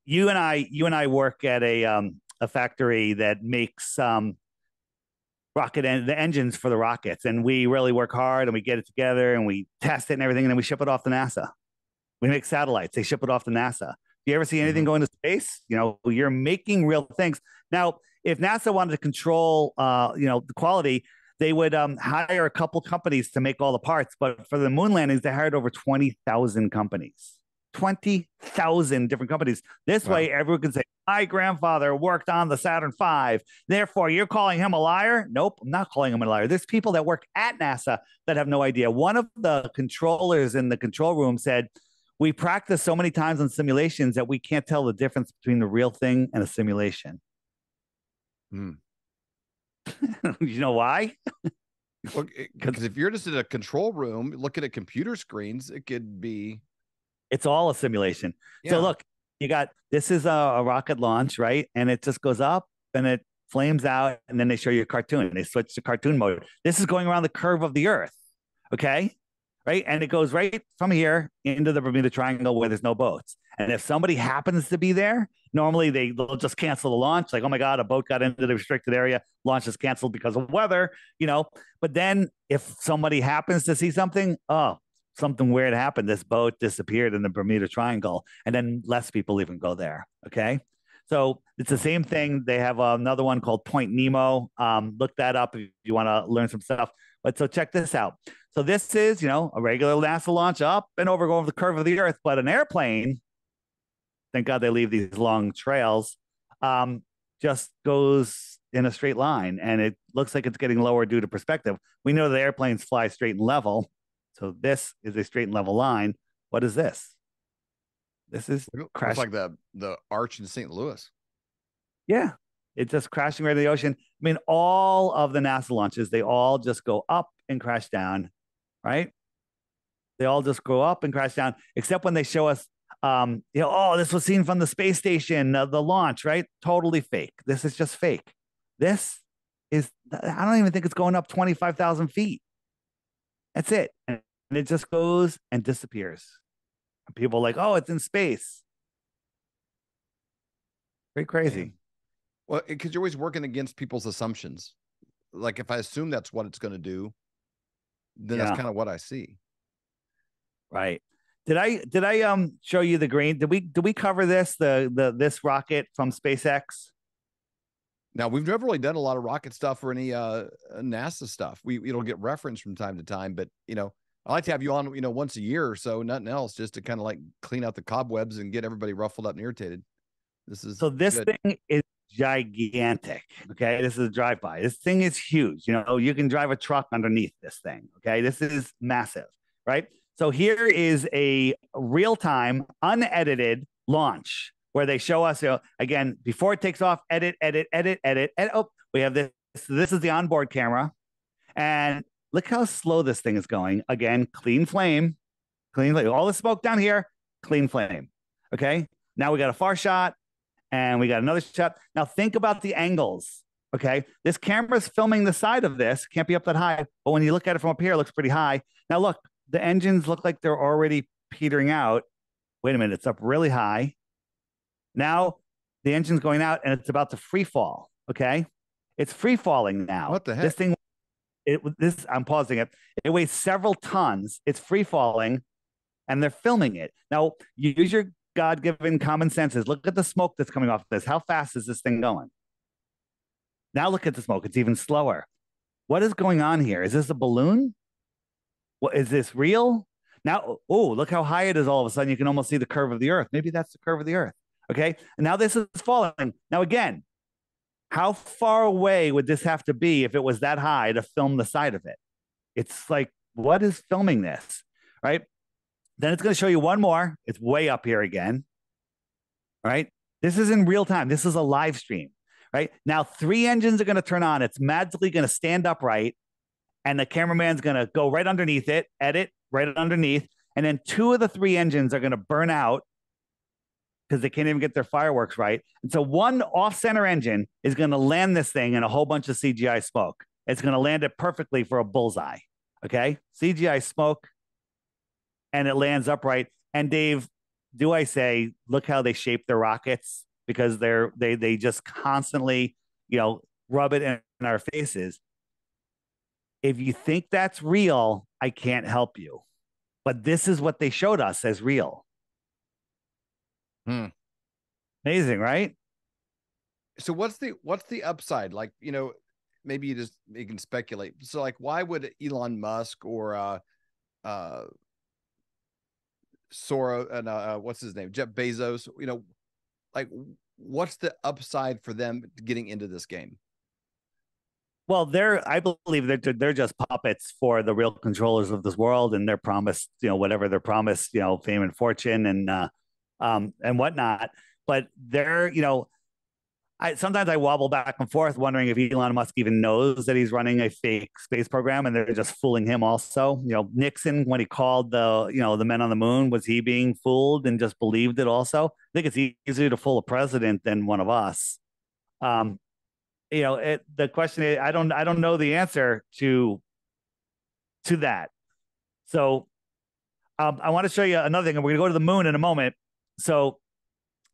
You and I work at a factory that makes the engines for the rockets, and we really work hard, and we get it together, and we test it and everything, and then we ship it off to NASA. We make satellites, they ship it off to NASA. Do you ever see anything going to space? You're making real things. Now, if NASA wanted to control the quality, they would hire a couple companies to make all the parts. But for the moon landings, they hired over 20,000 companies. 20,000 different companies. This way, everyone can say, my grandfather worked on the Saturn V. Therefore, you're calling him a liar? Nope, I'm not calling him a liar. There's people that work at NASA that have no idea. One of the controllers in the control room said, we practice so many times on simulations that we can't tell the difference between the real thing and a simulation. You know why? Well, because if you're just in a control room looking at computer screens, it could be. It's all a simulation. Yeah. So look, this is a rocket launch, right? And it just goes up and it flames out, and then they show you a cartoon. They switch to cartoon mode. This is going around the curve of the Earth, okay? Right? And it goes right from here into the Bermuda Triangle where there's no boats. And if somebody happens to be there, normally they'll just cancel the launch. Like, oh my God, a boat got into the restricted area. Launch is canceled because of weather, But then if somebody happens to see something, something weird happened. This boat disappeared in the Bermuda Triangle, and then less people even go there. Okay. So it's the same thing. They have another one called Point Nemo. Look that up if you want to learn some stuff. But so check this out. So this is, a regular NASA launch up and over the curve of the Earth, but an airplane, thank God they leave these long trails, just goes in a straight line, and it looks like it's getting lower due to perspective. We know the airplanes fly straight and level. So this is a straight and level line. What is this? This is crash. It's like the arch in St. Louis. Yeah. It's just crashing right in the ocean. I mean, all of the NASA launches, they all just go up and crash down, right? They all just go up and crash down, except when they show us, this was seen from the space station, the launch, right? Totally fake. This is just fake. This is, I don't even think it's going up 25,000 feet. That's it. And it just goes and disappears. And people are like, oh, it's in space. Very crazy. Man. Well, because you're always working against people's assumptions. Like, if I assume that's what it's going to do, then that's kind of what I see. Right. Did I show you the green? Did we cover this, this rocket from SpaceX? Now, we've never really done a lot of rocket stuff or any NASA stuff. It'll get referenced from time to time, but I like to have you on, once a year or so, nothing else, just to kind of like clean out the cobwebs and get everybody ruffled up and irritated. This thing is gigantic. Okay, this is a drive-by. This thing is huge. You can drive a truck underneath this thing. Okay, this is massive, right? So here is a real-time, unedited launch where they show us, again, before it takes off, edit. Oh, we have this. This is the onboard camera. And look how slow this thing is going. Again, clean flame. All the smoke down here, clean flame. Okay. Now we got a far shot, And we got another shot. Now think about the angles. Okay. This camera's filming the side of this. Can't be up that high. But when you look at it from up here, it looks pretty high. Now look, the engines look like they're already petering out. Wait a minute. It's up really high. Now the engine's going out and it's about to free fall. Okay. It's free falling now. What the heck? This thing, I'm pausing it. It weighs several tons. It's free falling and they're filming it. Now use your God-given common senses. Look at the smoke that's coming off this. How fast is this thing going? Now look at the smoke. It's even slower. What is going on here? Is this a balloon? What is this real? Now, oh, look how high it is all of a sudden. You can almost see the curve of the earth. Maybe that's the curve of the earth. Okay. And now this is falling. Now, again, how far away would this have to be if it was that high to film the side of it? It's like, what is filming this? Right. Then it's going to show you one more. It's way up here again. Right. This is in real time. This is a live stream. Right now, 3 engines are going to turn on. It's magically going to stand upright. And the cameraman's going to go right underneath it, edit right underneath. And then 2 of the 3 engines are going to burn out because they can't even get their fireworks right. And so one off-center engine is going to land this thing in a whole bunch of CGI smoke. It's going to land it perfectly for a bullseye. Okay. CGI smoke. And it lands upright. And Dave, do I say, look how they shape their rockets? Because they just constantly, rub it in our faces. If you think that's real, I can't help you. But this is what they showed us as real. Amazing, right? So what's the upside? Like, maybe you can speculate. So like, why would Elon Musk or Sora and what's his name, Jeff Bezos, like, what's the upside for them getting into this game? Well, I believe they're just puppets for the real controllers of this world, and they're promised, whatever they're promised, fame and fortune and whatnot. But they're, sometimes I wobble back and forth wondering if Elon Musk even knows that he's running a fake space program and they're just fooling him also. Nixon, when he called the men on the moon, was he being fooled and just believed it also? I think it's easier to fool a president than one of us. The question is, I don't know the answer to that. So I want to show you another thing, and we're going to go to the moon in a moment. So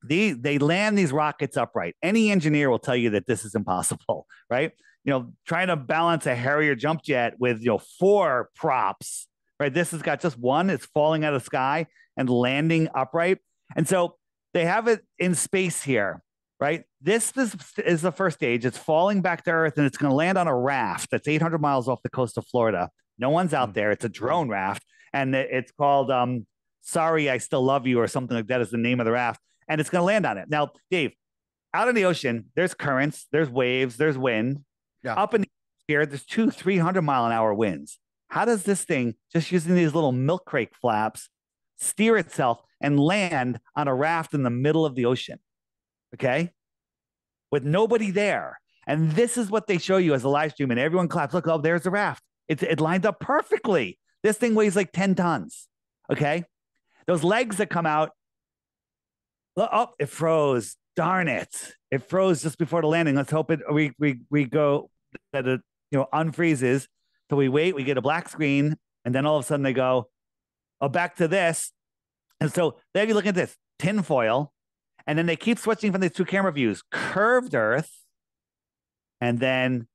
they land these rockets upright. Any engineer will tell you that this is impossible, right? Trying to balance a Harrier jump jet with 4 props, right? This has got just one. It's falling out of the sky and landing upright. And so they have it in space here, right? This is the first stage. It's falling back to Earth, and it's going to land on a raft that's 800 miles off the coast of Florida. No one's out there. It's a drone raft, and it's called Sorry, I Still Love You, or something like that is the name of the raft. And it's going to land on it. Now, Dave, out in the ocean, there's currents, there's waves, there's wind. Yeah. Up in the air, there's 200-300 mile an hour winds. How does this thing, just using these little milk crate flaps, steer itself and land on a raft in the middle of the ocean? Okay? With nobody there. And this is what they show you as a live stream, and everyone claps. Look, oh, there's the raft. It lined up perfectly. This thing weighs like 10 tons. Okay? Those legs that come out, oh, it froze. Darn it. It froze just before the landing. Let's hope we go that it unfreezes. So we wait, we get a black screen, and then all of a sudden they go, oh, back to this. And so then you look at this tinfoil, and then they keep switching from these 2 camera views, curved Earth, and then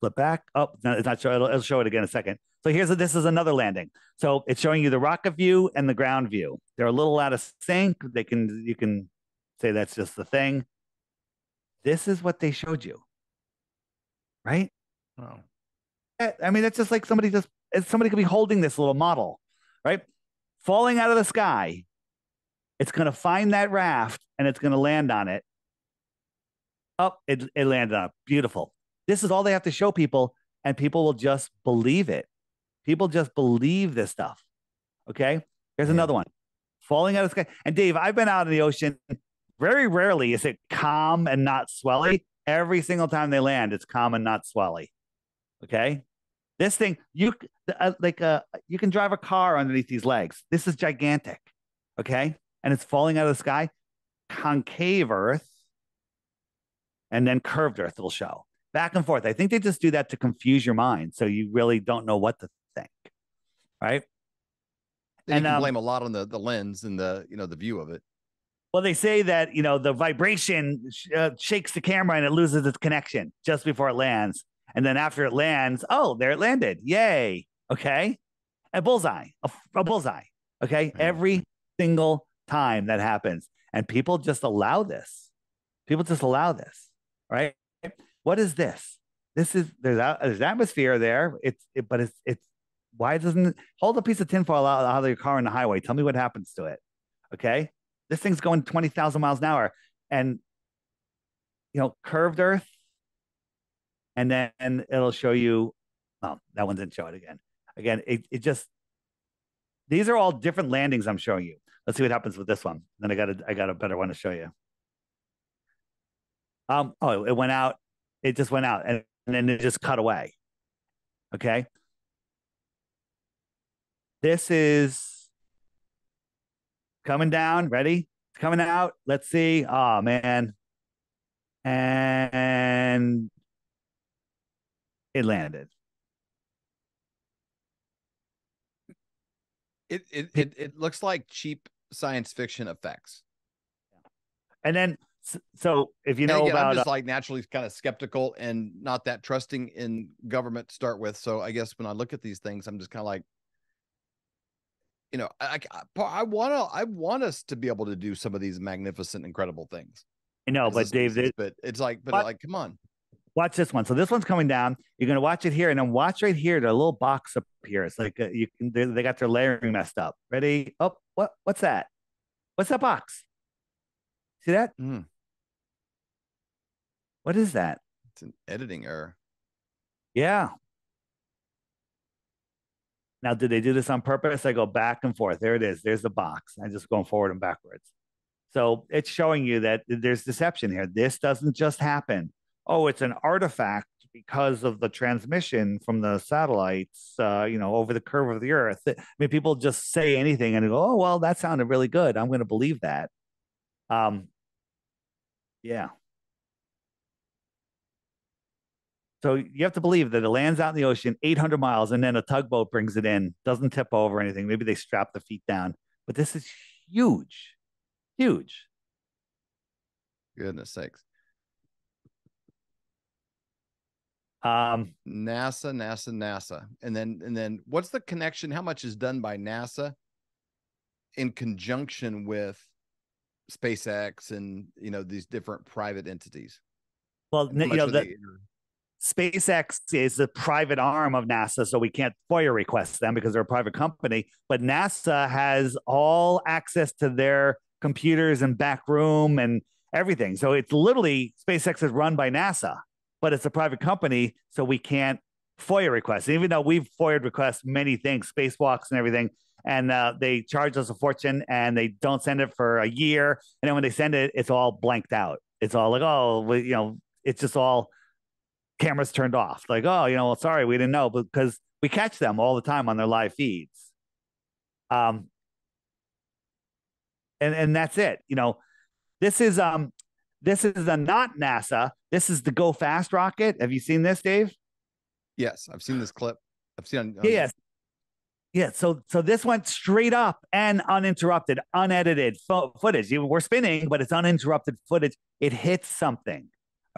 flip back. Oh, no, it's not showing. It'll show it again in a second. So this is another landing. So it's showing you the rocket view and the ground view. They're a little out of sync. You can say that's just the thing. This is what they showed you, right? Oh, I mean, that's just like somebody could be holding this little model, right? Falling out of the sky. It's going to find that raft and it's going to land on it. Oh, it landed on it. Beautiful. This is all they have to show people, and people will just believe it. People just believe this stuff. Okay. Here's another one. Falling out of the sky. And Dave, I've been out in the ocean. Very rarely is it calm and not swelly. Every single time they land, it's calm and not swelly. Okay. This thing, you can drive a car underneath these legs. This is gigantic. Okay. And it's falling out of the sky. concave Earth, and then curved Earth will show back and forth. I think they just do that to confuse your mind, so you really don't know what to think, right? Then you can blame a lot on the lens and the the view of it. Well, they say that the vibration shakes the camera and it loses its connection just before it lands, and then after it lands, oh, there it landed, yay! Okay, a bullseye, a bullseye. Okay, every single time that happens, and people just allow this. People just allow this, right? What is this? This is there's atmosphere there. But it's why doesn't it hold a piece of tinfoil out of your car on the highway? Tell me what happens to it. Okay, this thing's going 20,000 miles an hour, and curved Earth, and then it'll show you. Oh, that one didn't show it again. Again, it just these are all different landings I'm showing you. Let's see what happens with this one. Then I got a better one to show you. Oh, it went out. It just went out, and then it just cut away. Okay. This is coming down. Ready? It's coming out. Let's see. Oh man. And it landed. It looks like cheap science fiction effects. And then so if you know again, about I'm just like naturally kind of skeptical and not that trusting in government to start with. So I guess when I look at these things, I'm just kind of like, I want us to be able to do some of these magnificent, incredible things. I know, but Dave, but it's like, like, come on. Watch this one. So this one's coming down. You're going to watch it here, and then watch right here. The little box up here. It's like they got their layering messed up. Ready? Oh, what's that? What's that box? See that? What is that? It's an editing error. Yeah. Now, did they do this on purpose? I go back and forth. There it is. There's the box. I'm just going forward and backwards. So it's showing you that there's deception here. This doesn't just happen. Oh, it's an artifact because of the transmission from the satellites, over the curve of the Earth. I mean, people just say anything and go, oh, well, that sounded really good. I'm going to believe that. Yeah. So you have to believe that it lands out in the ocean 800 miles, and then a tugboat brings it in, doesn't tip over or anything. Maybe they strap the feet down. But this is huge, huge. Goodness sakes. NASA. And then what's the connection? How much is done by NASA in conjunction with SpaceX and, these different private entities? Well, SpaceX is a private arm of NASA, so we can't FOIA request them because they're a private company. But NASA has all access to their computers and back room and everything. So it's literally SpaceX is run by NASA, but it's a private company, so we can't FOIA request. Even though we've FOIA requests many things, spacewalks and everything, and they charge us a fortune, and they don't send it for a year. And then when they send it, it's all blanked out. It's all like, it's just all cameras turned off. Like, oh, sorry, we didn't know, because we catch them all the time on their live feeds. And that's it. This is a not NASA. This is the Go Fast rocket. Have you seen this, Dave? Yes, I've seen this clip. I've seen yes. Yeah, so this went straight up and uninterrupted, unedited footage. We're spinning, but it's uninterrupted footage. It hits something,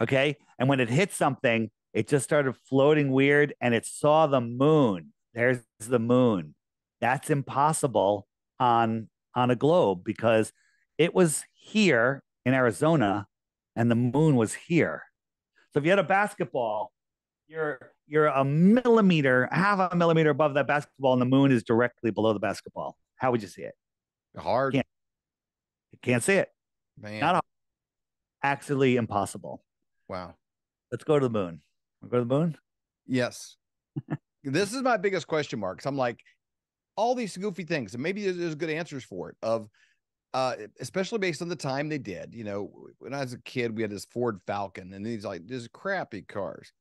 okay? And when it hit something, it just started floating weird, and it saw the moon. There's the moon. That's impossible on a globe, because it was here in Arizona, and the moon was here. So if you had a basketball, you're a millimeter, half a millimeter above that basketball, and the moon is directly below the basketball. How would you see it? Hard. You can't see it. Man. Not hard. Actually impossible. Wow. Let's go to the moon. We'll go to the moon? Yes. This is my biggest question mark. I'm like, all these goofy things, and maybe there's good answers for it, of especially based on the time they did. When I was a kid, we had this Ford Falcon, and these crappy cars.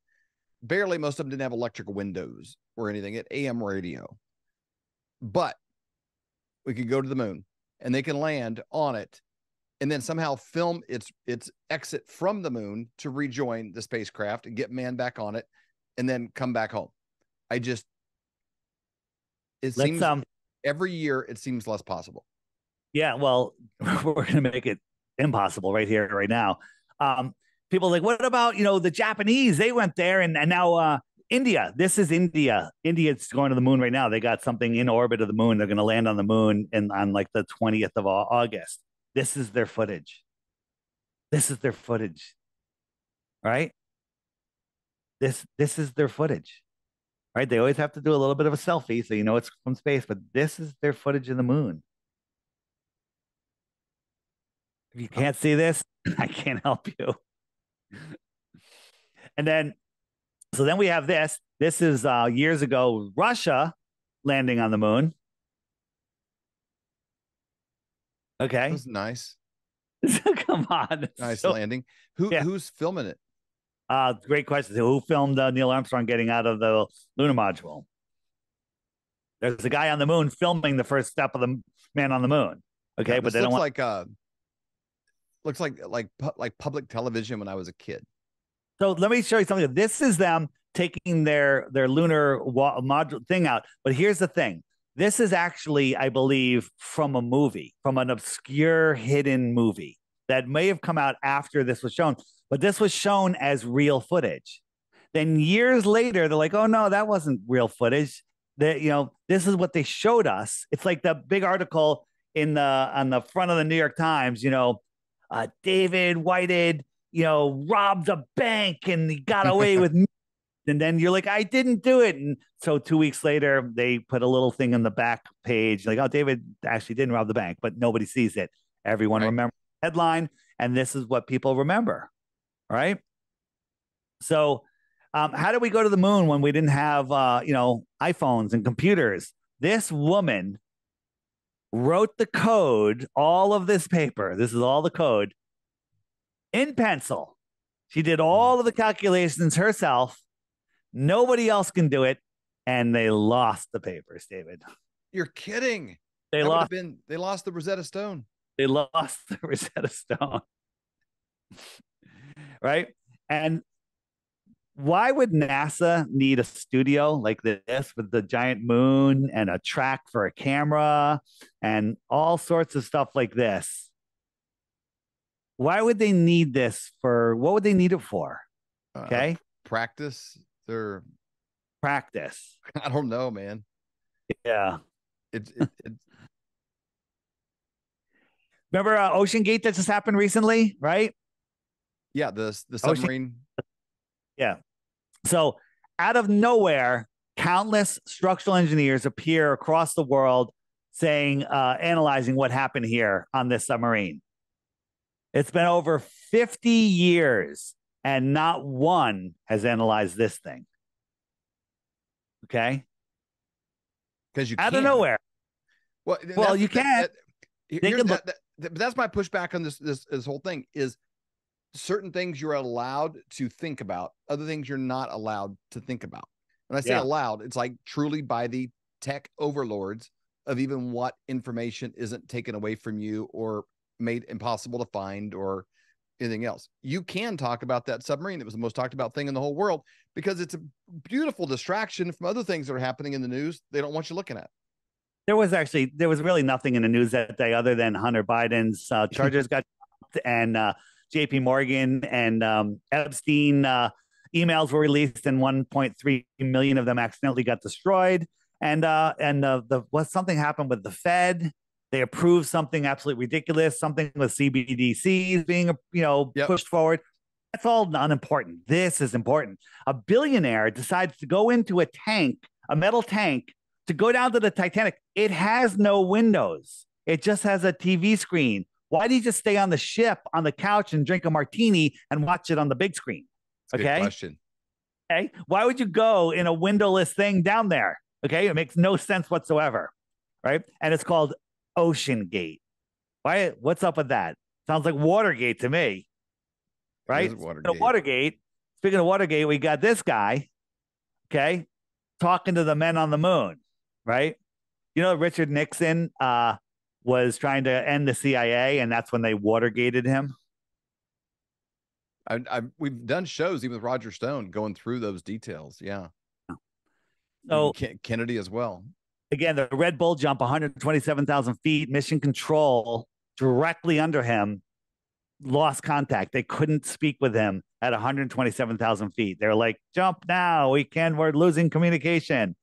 Barely, most of them didn't have electrical windows or anything. At AM radio. But we could go to the moon, and they can land on it and then somehow film its exit from the moon to rejoin the spacecraft and get man back on it, and then come back home. Seems every year it seems less possible. Yeah, well, we're going to make it impossible right here, right now. People are like, what about, the Japanese? They went there, and now India. This is India. India's going to the moon right now. They got something in orbit of the moon. They're going to land on the moon on like the 20th of August. This is their footage. Right? This is their footage. Right? They always have to do a little bit of a selfie so it's from space, but this is their footage of the moon. If you can't see this, I can't help you. And then we have this. This is years ago, Russia landing on the moon. Okay. That was nice. Come on. Nice landing. Who's filming it? Great question. Who filmed Neil Armstrong getting out of the lunar module? There's a guy on the moon filming the first step of the man on the moon. Okay, yeah, but they don't want... looks like public television when I was a kid. So let me show you something. This is them taking their lunar module thing out. But here's the thing. This is actually, I believe, from a movie, from an obscure hidden movie that may have come out after this was shown. But this was shown as real footage. Then years later, they're like, oh, no, that wasn't real footage. That, this is what they showed us. It's like the big article on the front of the New York Times, David Whited, robbed a bank and he got away with me. And then you're like, I didn't do it. And so 2 weeks later, they put a little thing on the back page like, oh, David actually didn't rob the bank, but nobody sees it. Everyone remembers the headline. And this is what people remember. Right. So how did we go to the moon when we didn't have, iPhones and computers? This woman wrote the code, all of this paper. This is all the code in pencil. She did all of the calculations herself. Nobody else can do it. And they lost the papers, David. You're kidding. They lost the Rosetta Stone. They lost the Rosetta Stone. Right. And why would NASA need a studio like this with the giant moon and a track for a camera and all sorts of stuff like this? Why would they need this what would they need it for? Okay. Practice. Practice. I don't know, man. Yeah. It Remember Ocean Gate that just happened recently, right? Yeah, the submarine. Yeah. So out of nowhere, countless structural engineers appear across the world saying, analyzing what happened here on this submarine. It's been over 50 years and not one has analyzed this thing. Okay. Because you out of nowhere. Well, you can't. But that's my pushback on this whole thing is certain things you're allowed to think about, other things you're not allowed to think about. When I say allowed, it's like truly by the tech overlords of even what information isn't taken away from you or made impossible to find or anything else. You can talk about that submarine. It was the most talked about thing in the whole world because it's a beautiful distraction from other things that are happening in the news they don't want you looking at. There was really nothing in the news that day other than Hunter Biden's charges got and JP Morgan and Epstein emails were released and 1.3 million of them accidentally got destroyed. And something happened with the Fed. They approved something absolutely ridiculous, something with CBDCs being, pushed forward. That's all unimportant. This is important. A billionaire decides to go into a metal tank, to go down to the Titanic. It has no windows. It just has a TV screen. Why do you just stay on the ship on the couch and drink a martini and watch it on the big screen? That's a good question. Okay. Why would you go in a windowless thing down there? Okay. It makes no sense whatsoever. Right. And it's called Ocean Gate. Why? What's up with that? Sounds like Watergate to me. Right. Watergate. Speaking of Watergate, we got this guy. Okay. Talking to the men on the moon. Right. Richard Nixon was trying to end the CIA, and that's when they Watergated him. We've done shows even with Roger Stone going through those details. Yeah. So Kennedy as well. Again, the Red Bull jump 127,000 feet, mission control directly under him, lost contact. They couldn't speak with him at 127,000 feet. They're like, jump now. We're losing communication.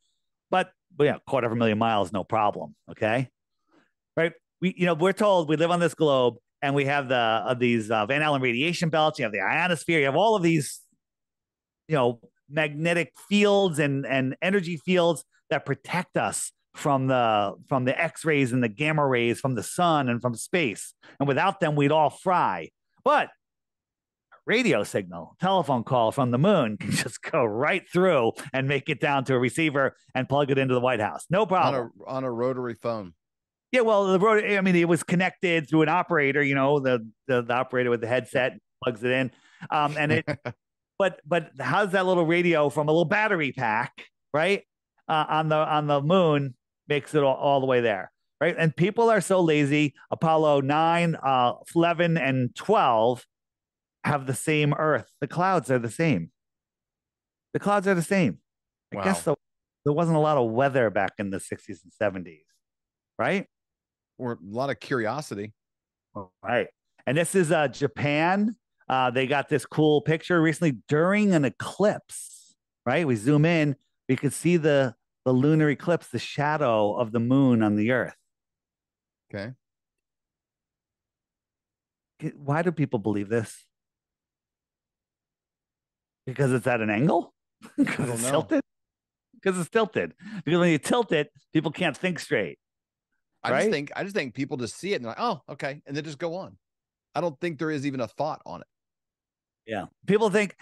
But yeah, 250,000 miles, no problem. Okay. Right. We're told we live on this globe and we have these Van Allen radiation belts. You have the ionosphere. You have all of these, magnetic fields and energy fields that protect us from the X-rays and the gamma rays from the sun and from space. And without them, we'd all fry. But radio signal, telephone call from the moon can just go right through and make it down to a receiver and plug it into the White House. No problem. On a rotary phone. Yeah, well, it was connected through an operator, the operator with the headset plugs it in. But how's that little radio from a little battery pack, right? On the moon makes it all the way there, right? And people are so lazy. Apollo 9, 11, and 12 have the same Earth. The clouds are the same. Wow. I guess there wasn't a lot of weather back in the 60s and 70s, right? Or a lot of curiosity. Right. And this is Japan. They got this cool picture recently during an eclipse, right? We zoom in, we could see the lunar eclipse, the shadow of the moon on the Earth. Okay. Why do people believe this? Because it's at an angle? Because it's tilted? Because it's tilted. Because when you tilt it, people can't think straight. I just think people just see it and they're like, oh, okay, and they just go on. I don't think there is even a thought on it. Yeah. People think,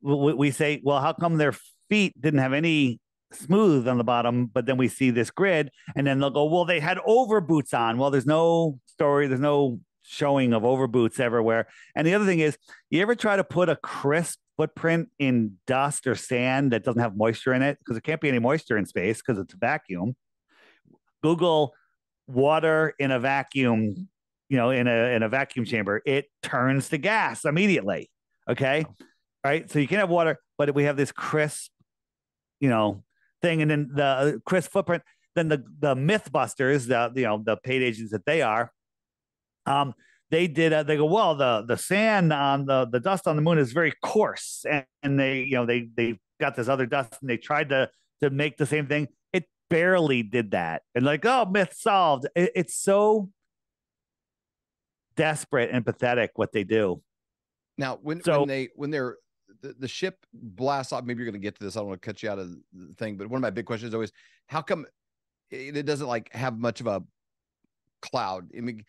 we say, well, how come their feet didn't have any smooth on the bottom, but then we see this grid, and then they'll go, well, they had over boots on. Well, there's no story, there's no showing of over boots everywhere. And the other thing is, you ever try to put a crisp footprint in dust or sand that doesn't have moisture in it? Because there can't be any moisture in space because it's a vacuum. Google water in a vacuum, in a vacuum chamber. It turns to gas immediately. Okay. Right. So you can have water, but if we have this crisp, thing, and then the crisp footprint, then the Mythbusters, the paid agents that they are, they go, well, the sand on the dust on the moon is very coarse, and they got this other dust, and they tried to make the same thing. It barely did that, and like, oh, myth solved. It's so desperate and pathetic what they do. Now, when they're the ship blasts off, maybe you're going to get to this. I don't want to cut you out of the thing, but one of my big questions is always, how come it doesn't like have much of a cloud? I mean,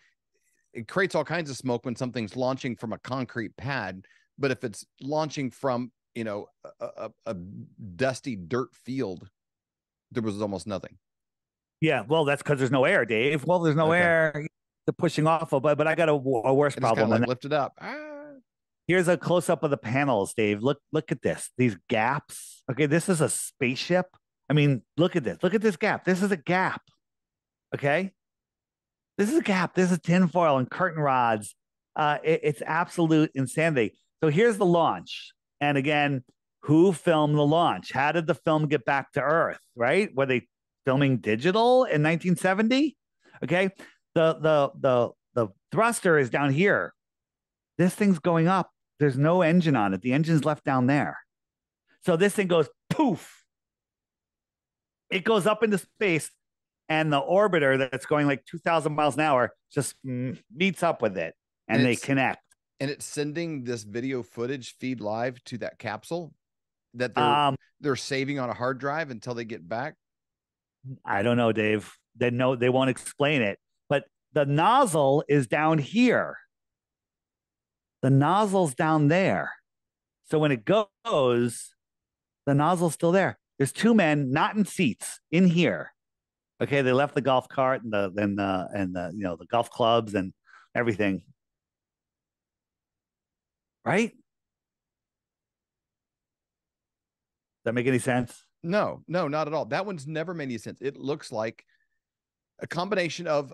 it creates all kinds of smoke when something's launching from a concrete pad, but if it's launching from, a dusty dirt field, there was almost nothing. Yeah, well, that's because there's no air, Dave. Well, there's no air. They're pushing off of, but I got a worse problem. Like lift it up. Here's a close up of the panels, Dave. Look at this. These gaps. Okay, this is a spaceship. I mean, look at this. Look at this gap. This is a gap. Okay, this is a gap. This is tinfoil and curtain rods. It's absolute insanity. So here's the launch. And again, who filmed the launch? How did the film get back to Earth? Right? Were they filming digital in 1970? Okay, the thruster is down here. This thing's going up. There's no engine on it. The engine's left down there. So this thing goes poof. It goes up into space, and the orbiter that's going like 2,000 miles an hour just meets up with it, and they connect. And it's sending this video footage feed live to that capsule that they're saving on a hard drive until they get back. I don't know, Dave. They won't explain it, but the nozzle is down here. The nozzle's down there. So when it goes, the nozzle's still there. There's two men not in seats in here. Okay, they left the golf cart and the golf clubs and everything. Right? Does that make any sense? No, not at all. That one's never made any sense. It looks like a combination of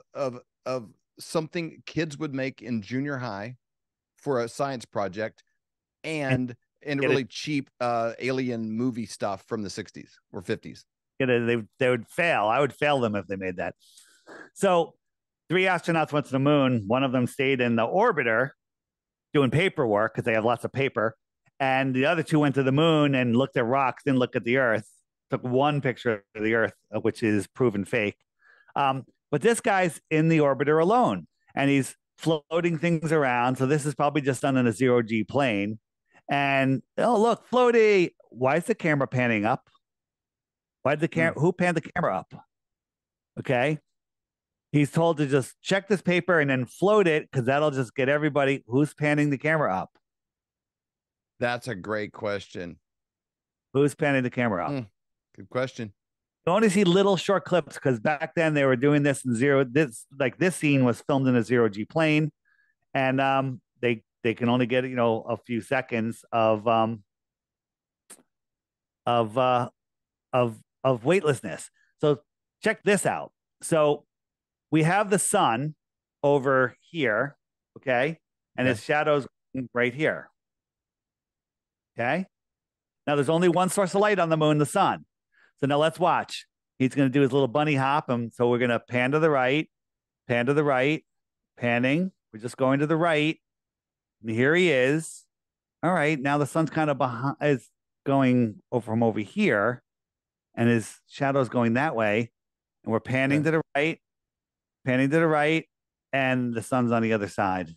something kids would make in junior high for a science project and really cheap alien movie stuff from the 60s or 50s. They would fail. I would fail them if they made that. So 3 astronauts went to the moon. One of them stayed in the orbiter doing paperwork because they have lots of paper. And the other 2 went to the moon and looked at rocks, didn't look at the Earth. Took one picture of the Earth, which is proven fake. But this guy's in the orbiter alone, and he's floating things around. So this is probably just done in a 0G plane. And oh, look, floaty. Why is the camera panning up? Why did the camera? Who panned the camera up? Okay. He's told to just check this paper and then float it because that'll just get everybody. Who's panning the camera up? That's a great question. Who's panning the camera up? Good question. You only see little short clips because back then they were doing this in this scene was filmed in a 0G plane, and they can only get a few seconds of weightlessness. So check this out. So we have the sun over here, okay, and his shadow's right here. Okay. Now there's only one source of light on the moon, the sun. So now let's watch. He's going to do his little bunny hop. And so we're going to pan to the right, panning. We're just going to the right. And here he is. All right. Now the sun's kind of behind, is going from over here, and his shadow's going that way. And we're panning to the right, and the sun's on the other side.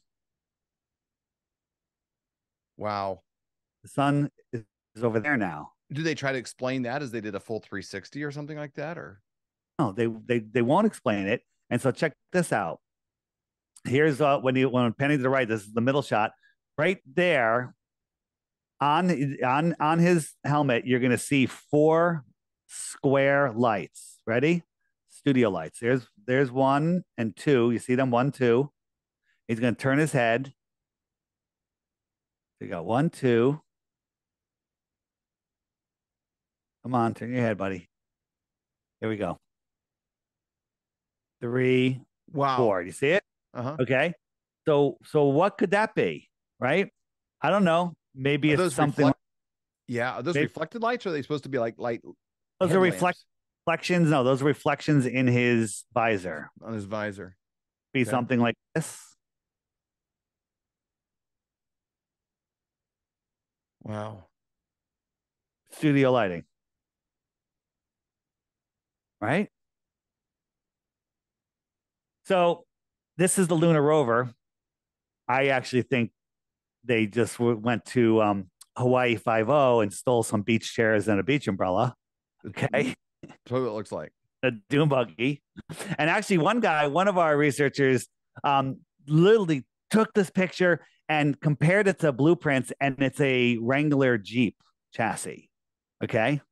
Wow. The sun is over there now. Do they try to explain that as they did a full 360 or something like that? Or no, they won't explain it. And so check this out. Here's when panning to the right. This is the middle shot right there. On his helmet, you're going to see 4 square lights. Ready? Studio lights. There's 1 and 2. You see them? 1, 2. He's going to turn his head. You got 1, 2. Come on, turn your head, buddy. Here we go. 3, 4. Do you see it? Okay. So what could that be? Right? I don't know. Maybe it's something. Are those reflected lights, or are they supposed to be like light? Those are reflections. No, those are reflections in his visor. On his visor. Be something like this. Wow. Studio lighting. Right? So this is the lunar rover. I actually think they just went to Hawaii 5-0 and stole some beach chairs and a beach umbrella. Okay. That's what it looks like. A dune buggy. And actually one of our researchers literally took this picture and compared it to blueprints, and it's a Wrangler Jeep chassis. Okay.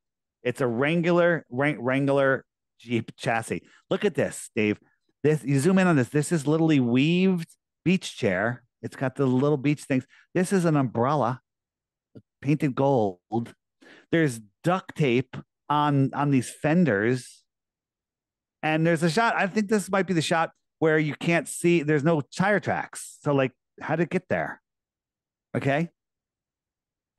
It's a Wrangler Jeep chassis. Look at this, Dave. You zoom in on this. This is literally weaved beach chair. It's got the little beach things. This is an umbrella, painted gold. There's duct tape on these fenders. And there's a shot. I think this might be the shot where you can't see. There's no tire tracks. So like, how did it get there? Okay.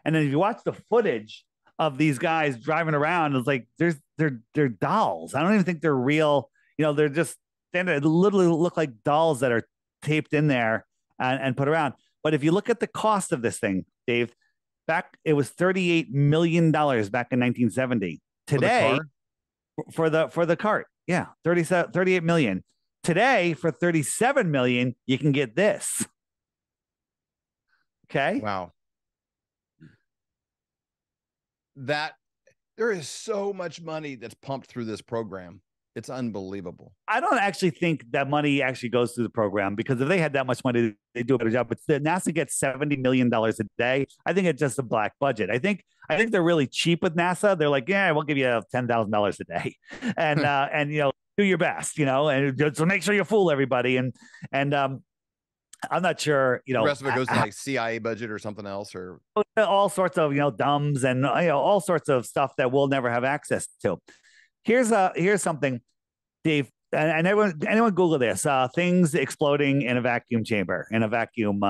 And then if you watch the footage of these guys driving around, it's like they're dolls. I don't even think they're real. They're just they literally look like dolls that are taped in there and put around. But if you look at the cost of this thing, Dave, it was $38 million back in 1970. Today, for the cart, 38 million. Today, for 37 million, you can get this. Okay. Wow. There is so much money that's pumped through this program. It's unbelievable. I don't actually think that money actually goes through the program, because if they had that much money, they'd do a better job. But NASA gets $70 million a day. I think it's just a black budget. I think they're really cheap with NASA. They're like, yeah, we'll give you $10,000 a day, and do your best, and so make sure you fool everybody. And I'm not sure, the rest of it goes to like CIA budget or something else, or all sorts of dumbs and all sorts of stuff that we'll never have access to. Here's something, Dave. and anyone Google this, things exploding in a vacuum chamber, in a vacuum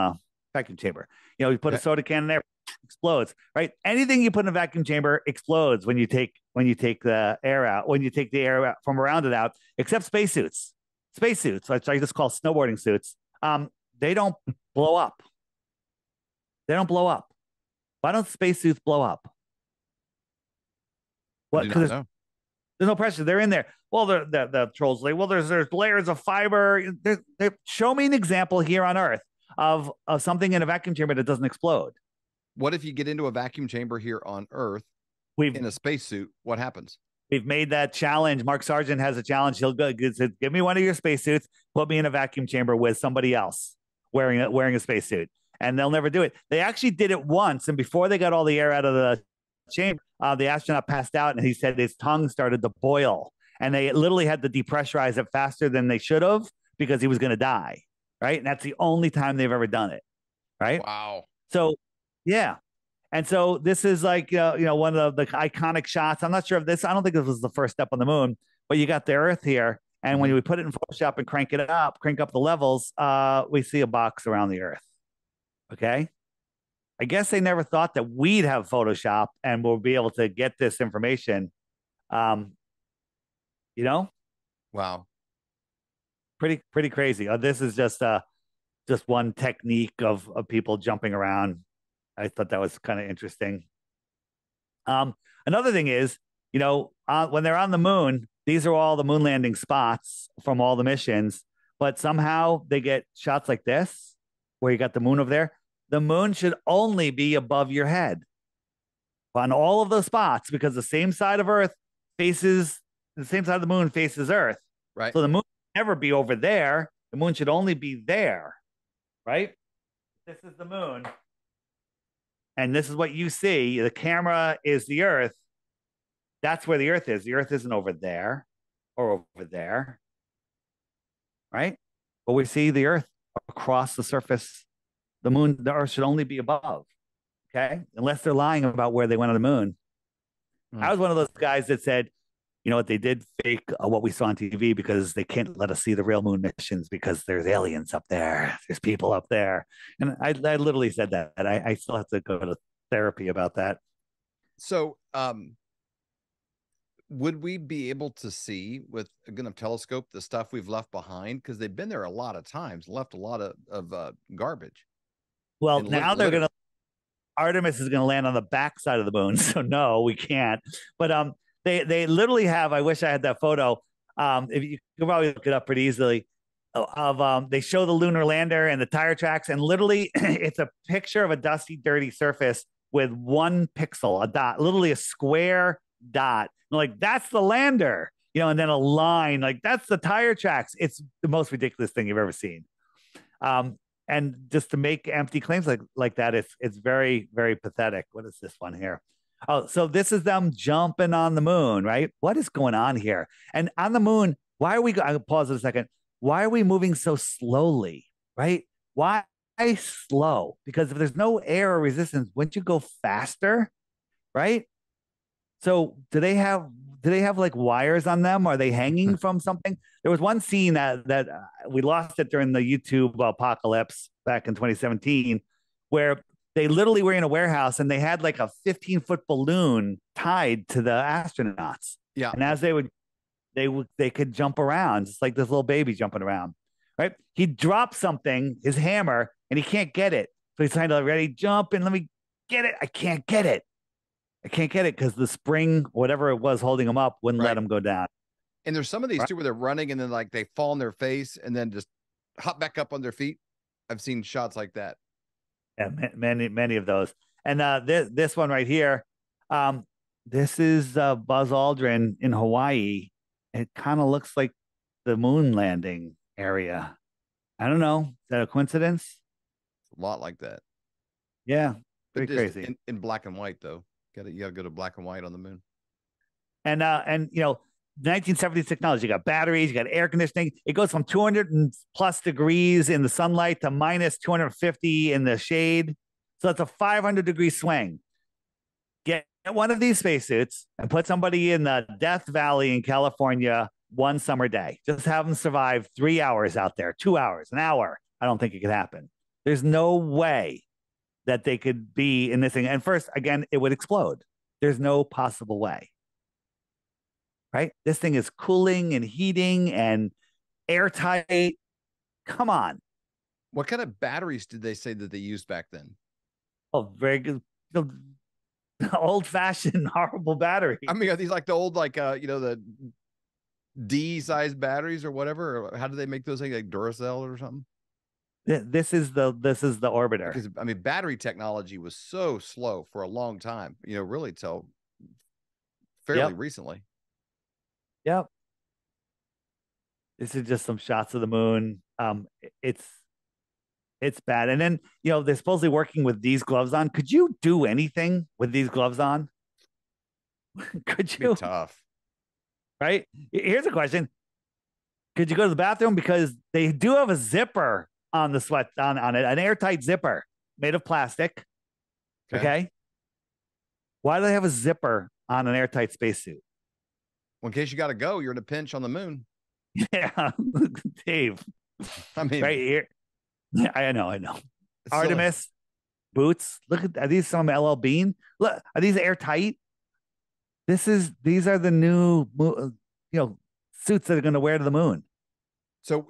chamber. You put a soda can in there, explodes, right? Anything you put in a vacuum chamber explodes when you take the air out, when you take the air out from around it out, except spacesuits. Spacesuits, which I just call snowboarding suits, they don't blow up. They don't blow up. Why don't spacesuits blow up? What? Because there's no pressure. They're in there. Well, the trolls like, well, there's layers of fiber. Show me an example here on Earth of something in a vacuum chamber that doesn't explode. What if you get into a vacuum chamber here on Earth in a spacesuit? What happens? We've made that challenge. Mark Sargent has a challenge. He'll go, give me one of your spacesuits, put me in a vacuum chamber with somebody else wearing a spacesuit, and they'll never do it. They actually did it once, and before they got all the air out of the chamber, the astronaut passed out, and he said his tongue started to boil, and they literally had to depressurize it faster than they should have because he was going to die. Right, and that's the only time they've ever done it. Right. Wow. So, yeah. And so this is like, one of the iconic shots. I'm not sure if this, I don't think this was the first step on the moon, but you got the Earth here. And when we put it in Photoshop and crank up the levels, we see a box around the Earth. Okay. I guess they never thought that we'd have Photoshop and we'll be able to get this information. Wow. Pretty crazy. This is just one technique of people jumping around. I thought that was kind of interesting. Another thing is, when they're on the moon, these are all the moon landing spots from all the missions, but somehow they get shots like this, where you got the moon over there. The moon should only be above your head on all of those spots because the same side of the moon faces Earth. Right. So the moon should never be over there. The moon should only be there. Right. This is the moon. And this is what you see. The camera is the Earth. That's where the Earth is. The Earth isn't over there or over there. Right? But we see the Earth across the surface. The moon, the Earth should only be above. Okay? Unless they're lying about where they went on the moon. I was one of those guys that said, you know what, they did fake what we saw on TV because they can't let us see the real moon missions because there's aliens up there. There's people up there. And I literally said that. I still have to go to therapy about that. So would we be able to see with a gun telescope the stuff we've left behind? Because they've been there a lot of times, left a lot of garbage. Well, now they're going to, Artemis is going to land on the backside of the moon. So no, we can't. But they literally have, I wish I had that photo. If you can probably look it up pretty easily of they show the lunar lander and the tire tracks, and literally it's a picture of a dusty, dirty surface with one pixel, a dot, literally a square dot. Like, that's the lander, and then a line, like that's the tire tracks. It's the most ridiculous thing you've ever seen. And just to make empty claims like that, it's very, very pathetic. What is this one here? Oh, so this is them jumping on the moon, right? What is going on here? And on the moon, why are we, I'll pause it a second. Why are we moving so slowly, right? Why slow? Because if there's no air or resistance, wouldn't you go faster, right? So do they have like wires on them? Are they hanging from something? There was one scene that we lost it during the YouTube apocalypse back in 2017, where they literally were in a warehouse and they had like a 15-foot balloon tied to the astronauts. Yeah. And as they could jump around. It's like this little baby jumping around, right? He drops something, his hammer, and he can't get it. So he's trying to ready, jump and let me get it. I can't get it because the spring, whatever it was holding him up, wouldn't let him go down. And there's some of these too where they're running and then like they fall on their face and then just hop back up on their feet. I've seen shots like that. Yeah, many of those. And this one right here, this is Buzz Aldrin in Hawaii. It kind of looks like the moon landing area. I don't know. Is that a coincidence? A lot like that. Yeah, pretty crazy. In black and white though. You gotta go to black and white on the moon. And 1970s technology. You got batteries, you got air conditioning. It goes from 200 and plus degrees in the sunlight to minus 250 in the shade. So it's a 500-degree swing. Get one of these spacesuits and put somebody in the Death Valley in California one summer day. Just have them survive 3 hours out there, 2 hours, an hour. I don't think it could happen. There's no way that they could be in this thing. And first, again, it would explode. There's no possible way. Right? This thing is cooling and heating and airtight. Come on. What kind of batteries did they say that they used back then? Oh, very good. Old fashioned, horrible battery. I mean, are these like the old, like, the D size batteries or whatever? Or how do they make those things, like Duracell or something? This is the orbiter. Because I mean, battery technology was so slow for a long time, really till fairly recently. Yep. This is just some shots of the moon. It's bad. And then, they're supposedly working with these gloves on. Could you do anything with these gloves on? Could you? Be tough. Right? Here's a question. Could you go to the bathroom? Because they do have a zipper on the sweat on it, an airtight zipper made of plastic. Okay. Why do they have a zipper on an airtight spacesuit? Well, in case you got to go, you're in a pinch on the moon. Yeah, Dave. I mean, right here. I know. Artemis boots. Look are these some LL Bean? Look, are these airtight? These are the new, suits that are going to wear to the moon. So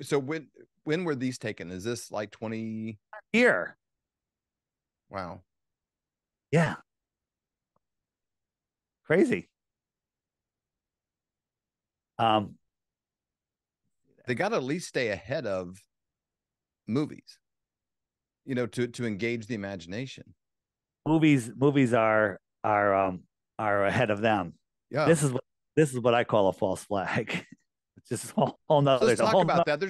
when were these taken? Is this like 20 here? Wow. Yeah. Crazy. They got to at least stay ahead of movies, to engage the imagination. Movies are ahead of them. Yeah. This is what I call a false flag. It's just a whole nother. So let's talk about that.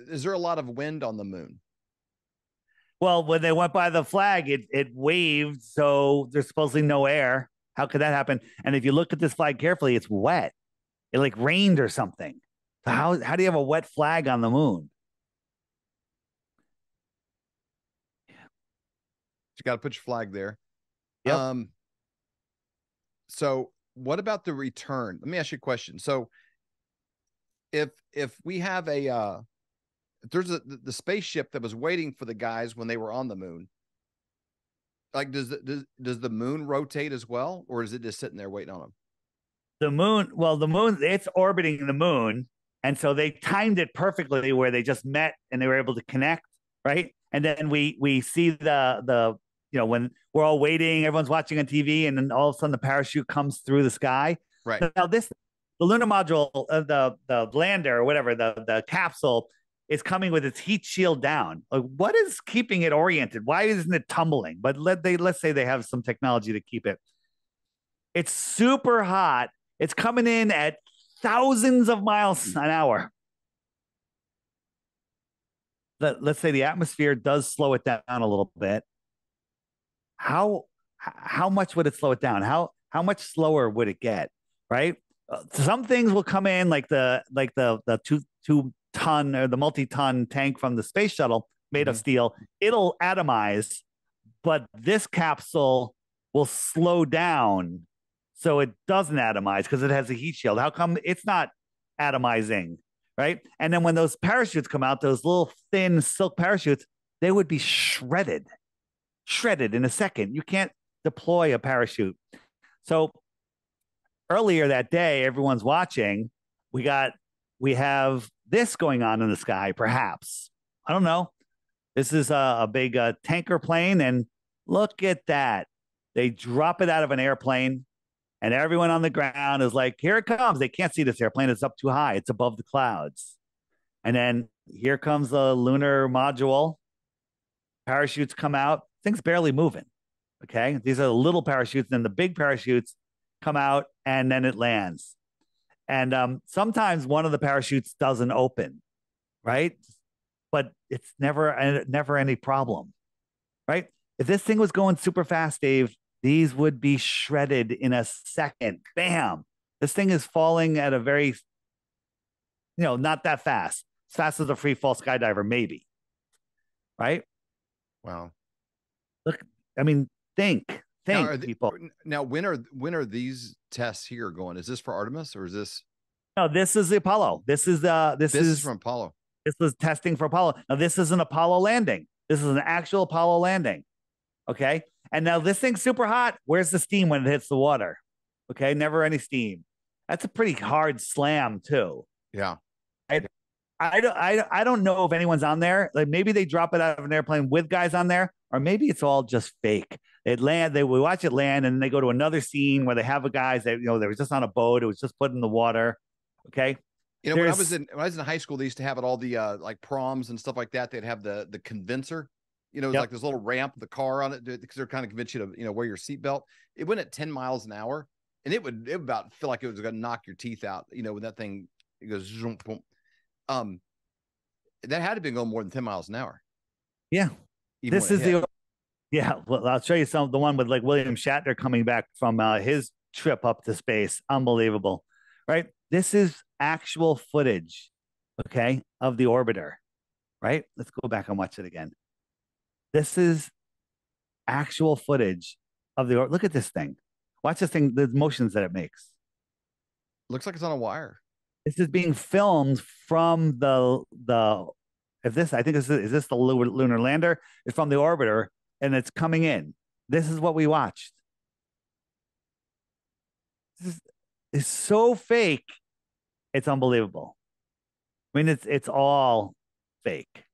Is there a lot of wind on the moon? Well, when they went by the flag, it waved, so there's supposedly no air. How could that happen? And if you look at this flag carefully, it's wet. It like rained or something. So how do you have a wet flag on the moon? You got to put your flag there. Yep. So what about the return? Let me ask you a question. So if we have if there's the spaceship that was waiting for the guys when they were on the moon, like does the moon rotate as well, or is it just sitting there waiting on them? The moon, it's orbiting the moon, and so they timed it perfectly where they just met and they were able to connect, right? And then we see the when we're all waiting, everyone's watching on TV, and then all of a sudden the parachute comes through the sky. Right. Now the lunar module, the lander or whatever, the capsule is coming with its heat shield down. Like, what is keeping it oriented? Why isn't it tumbling? But let's say they have some technology to keep it. It's super hot. It's coming in at thousands of miles an hour. Let's say the atmosphere does slow it down a little bit. How much would it slow it down? How much slower would it get? Right? Some things will come in like the 2-ton or the multi-ton tank from the space shuttle made of steel. It'll atomize, but this capsule will slow down so it doesn't atomize because it has a heat shield. How come it's not atomizing? Right? And then when those parachutes come out, those little thin silk parachutes, they would be shredded in a second. You can't deploy a parachute. So earlier that day, everyone's watching. We have this going on in the sky, perhaps. I don't know. This is a big tanker plane, and look at that. They drop it out of an airplane, and everyone on the ground is like, here it comes. They can't see this airplane. It's up too high. It's above the clouds. And then here comes the lunar module. Parachutes come out. Things barely moving. Okay. These are the little parachutes. Then the big parachutes come out, and then it lands. And sometimes one of the parachutes doesn't open, right? But it's never any problem, right? If this thing was going super fast, Dave, these would be shredded in a second. Bam. This thing is falling at a very, not that fast. As fast as a free fall skydiver, maybe. Right? Wow. Look, I mean, think, people. Now, when are these tests here going? Is this for Artemis or is this? No, this is the Apollo. This is This is from Apollo. This was testing for Apollo. Now, this is an Apollo landing. This is an actual Apollo landing. Okay. And now this thing's super hot. Where's the steam when it hits the water? Okay. Never any steam. That's a pretty hard slam, too. Yeah. I don't know if anyone's on there. Like maybe they drop it out of an airplane with guys on there, or maybe it's all just fake. We watch it land, and then they go to another scene where they have a guys that they were just on a boat. It was just put in the water. Okay. When I was in high school, they used to have it all the like proms and stuff like that. They'd have the condenser. It was like this little ramp, the car on it, because they're kind of convince you to wear your seatbelt. It went at 10 miles an hour, and it would about feel like it was going to knock your teeth out. When that thing it goes zoom, boom. That had to be going more than 10 miles an hour. Yeah. This is well, I'll show you the one with like William Shatner coming back from his trip up to space. Unbelievable, right? This is actual footage, okay, of the orbiter, right? Let's go back and watch it again. This is actual footage of look at this thing. Watch this thing, the motions that it makes. Looks like it's on a wire. This is being filmed from I think is this the lunar lander? It's from the orbiter, and it's coming in. This is what we watched. This is so fake. It's unbelievable. I mean, it's all fake.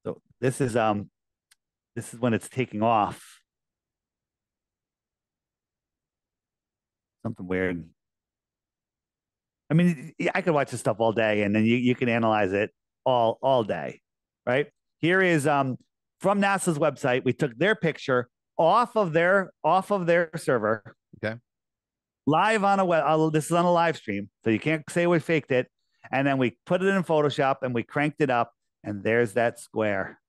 So this is when it's taking off. Something weird. I mean, I could watch this stuff all day, and then you can analyze it all day, right? Here is from NASA's website. We took their picture off of their server. Okay. Live on this is on a live stream, so you can't say we faked it. And then we put it in Photoshop and we cranked it up, and there's that square.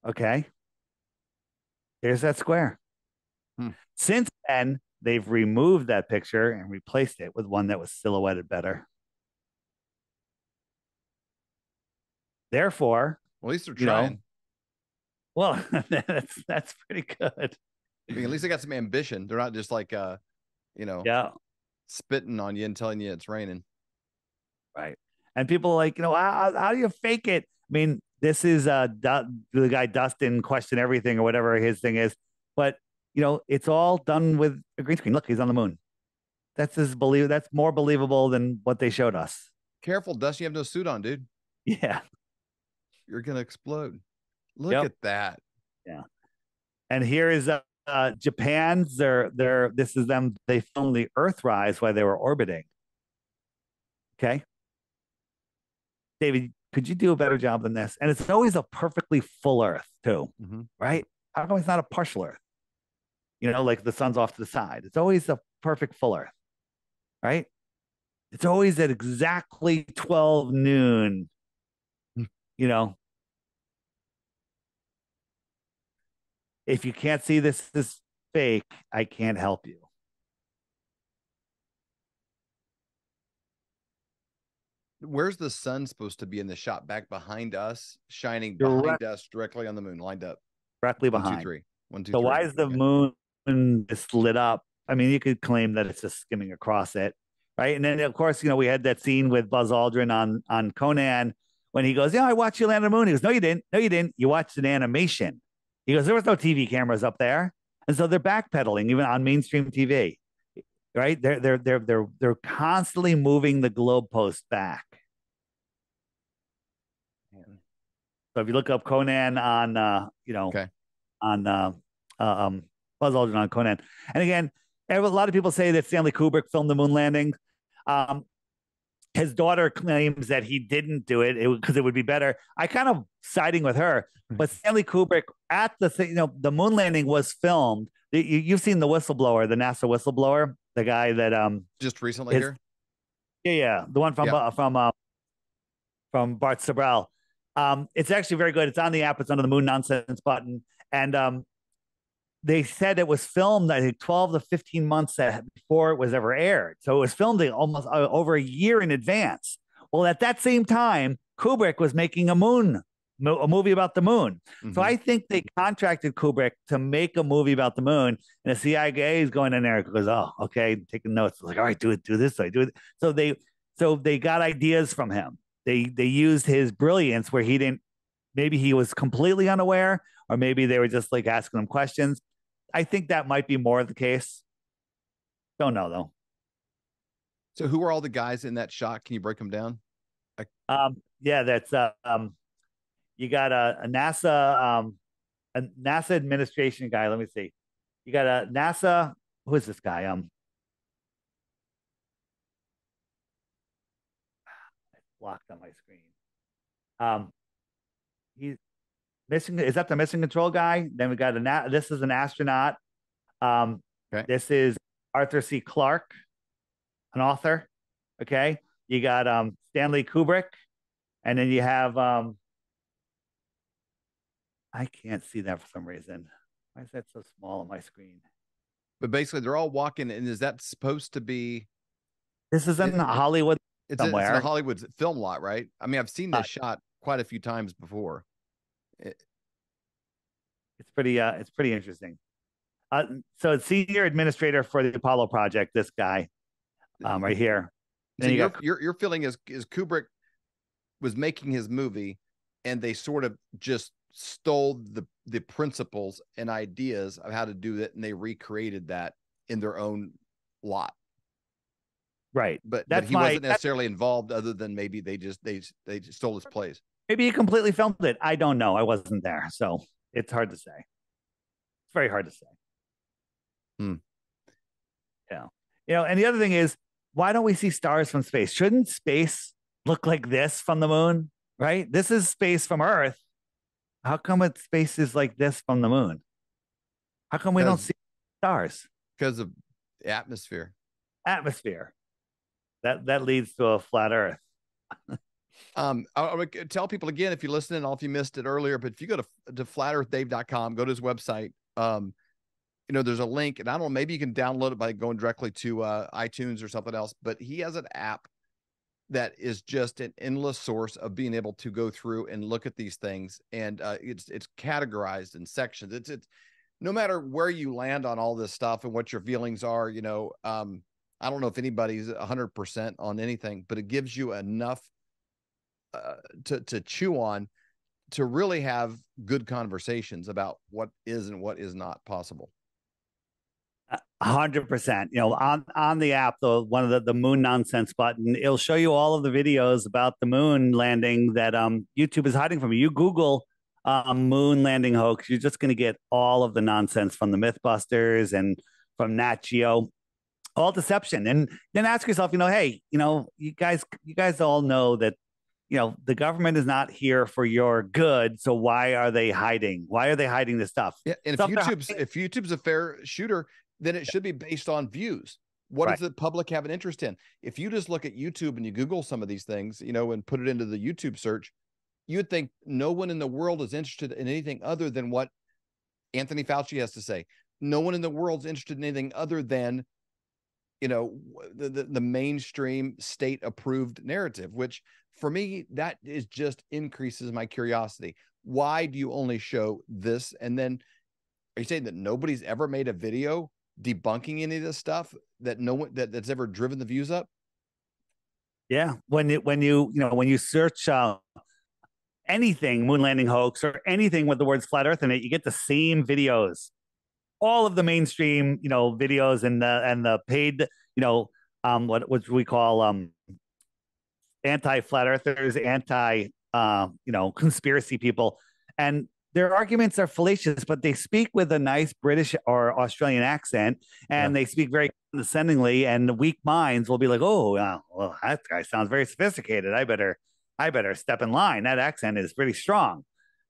Okay. There's that square. Since then, they've removed that picture and replaced it with one that was silhouetted better. Therefore, well, at least they're trying. Well, that's pretty good. I mean, at least they got some ambition. They're not just like spitting on you and telling you it's raining. Right. And people are like, how do you fake it? I mean, this is the guy Dustin Question Everything or whatever his thing is, but it's all done with a green screen. Look, he's on the moon. That's more believable than what they showed us. Careful, Dustin, you have no suit on, dude. Yeah. You're gonna explode. Look at that. Yeah. And here is Japan's this is them. They filmed the Earthrise while they were orbiting. Okay. David, could you do a better job than this? And it's always a perfectly full Earth too, right? How come it's not a partial Earth? Like the sun's off to the side. It's always a perfect full Earth, right? It's always at exactly 12 noon, If you can't see this is fake, I can't help you. Where's the sun supposed to be in the shot? Back behind us, shining behind us, directly on the moon, lined up. Directly behind. 1, 2, 3. 1, 2, so 3. Why is the moon just lit up? I mean, you could claim that it's just skimming across it, right? And then, of course, we had that scene with Buzz Aldrin on Conan when he goes, I watched you land on the moon. He goes, no, you didn't. No, you didn't. You watched an animation. He goes, there was no TV cameras up there. And so they're backpedaling even on mainstream TV, right? They're constantly moving the goalpost back. So if you look up Conan on, on Buzz Aldrin on Conan, and again, a lot of people say that Stanley Kubrick filmed the moon landing. His daughter claims that he didn't do it because it would be better. I kind of siding with her, but Stanley Kubrick at the moon landing was filmed. You've seen the whistleblower, the NASA whistleblower, the guy that just recently here. Yeah, the one from Bart Sabrell. It's actually very good. It's on the app. It's under the Moon Nonsense button. And they said it was filmed, I think, 12 to 15 months before it was ever aired. So it was filmed almost over a year in advance. Well, at that same time, Kubrick was making a moon a movie about the moon. Mhm. So I think they contracted Kubrick to make a movie about the moon, and the CIA is going in there and goes, "Oh, okay," taking notes. Like, all right, do this way, do it. So they got ideas from him. They used his brilliance where he didn't. Maybe he was completely unaware, or maybe they were just like asking him questions. I think that might be more of the case. Don't know though. So who are all the guys in that shot? Can you break them down? Yeah, that's you got a NASA administration guy. Let me see. You got a NASA. Who is this guy? Blocked on my screen. He's missing. Is that the missing control guy? Then we got this is an astronaut. Okay. This is Arthur C. Clarke, an author. Okay. You got Stanley Kubrick, and then you have I can't see that for some reason. Why is that so small on my screen? But basically, they're all walking, and is that supposed to be? This is in Hollywood somewhere. It's in a Hollywood film lot, right? I mean, I've seen this shot quite a few times before. It's pretty interesting. So senior administrator for the Apollo project, this guy, right here. So your feeling is Kubrick was making his movie, and they sort of just stole the principles and ideas of how to do it, and they recreated that in their own lot. Right. But he wasn't necessarily involved, other than maybe they just stole his plays. Maybe he completely filmed it. I don't know. I wasn't there, so it's hard to say. It's very hard to say. Yeah. And the other thing is, why don't we see stars from space? Shouldn't space look like this from the moon? Right? This is space from Earth. How come space is like this from the moon? How come we don't see stars? Because of atmosphere. Atmosphere. That leads to a flat Earth. I'll tell people again, if you're listening, I don't know if you missed it earlier, but if you go to flatearthdave.com, go to his website, there's a link, and I don't know, maybe you can download it by going directly to iTunes or something else, but he has an app that is just an endless source of being able to go through and look at these things. And it's categorized in sections. It's no matter where you land on all this stuff and what your feelings are, I don't know if anybody's 100% on anything, but it gives you enough to chew on, to really have good conversations about what is and what is not possible. 100%. On the app, though, one of the moon nonsense button, it'll show you all of the videos about the moon landing that YouTube is hiding from you. You Google moon landing hoax, you're just going to get all of the nonsense from the Mythbusters and from Nat Geo. All deception. And then ask yourself, hey, you guys all know that, the government is not here for your good. So why are they hiding? Why are they hiding this stuff? Yeah. And if YouTube's a fair shooter, then it should be based on views. What does the public have an interest in? If you just look at YouTube and you Google some of these things, and put it into the YouTube search, you'd think no one in the world is interested in anything other than what Anthony Fauci has to say. No one in the world's interested in anything other than the mainstream state approved narrative, which for me, that is just increases my curiosity. Why do you only show this? And then are you saying that nobody's ever made a video debunking any of this stuff, that no one that's ever driven the views up? Yeah. When you search anything moon landing hoax or anything with the words flat earth in it, you get the same videos. All of the mainstream, videos and the paid, what we call anti-flat earthers, conspiracy people. And their arguments are fallacious, but they speak with a nice British or Australian accent, and they speak very condescendingly, and the weak minds will be like, oh, well, that guy sounds very sophisticated. I better step in line. That accent is pretty strong.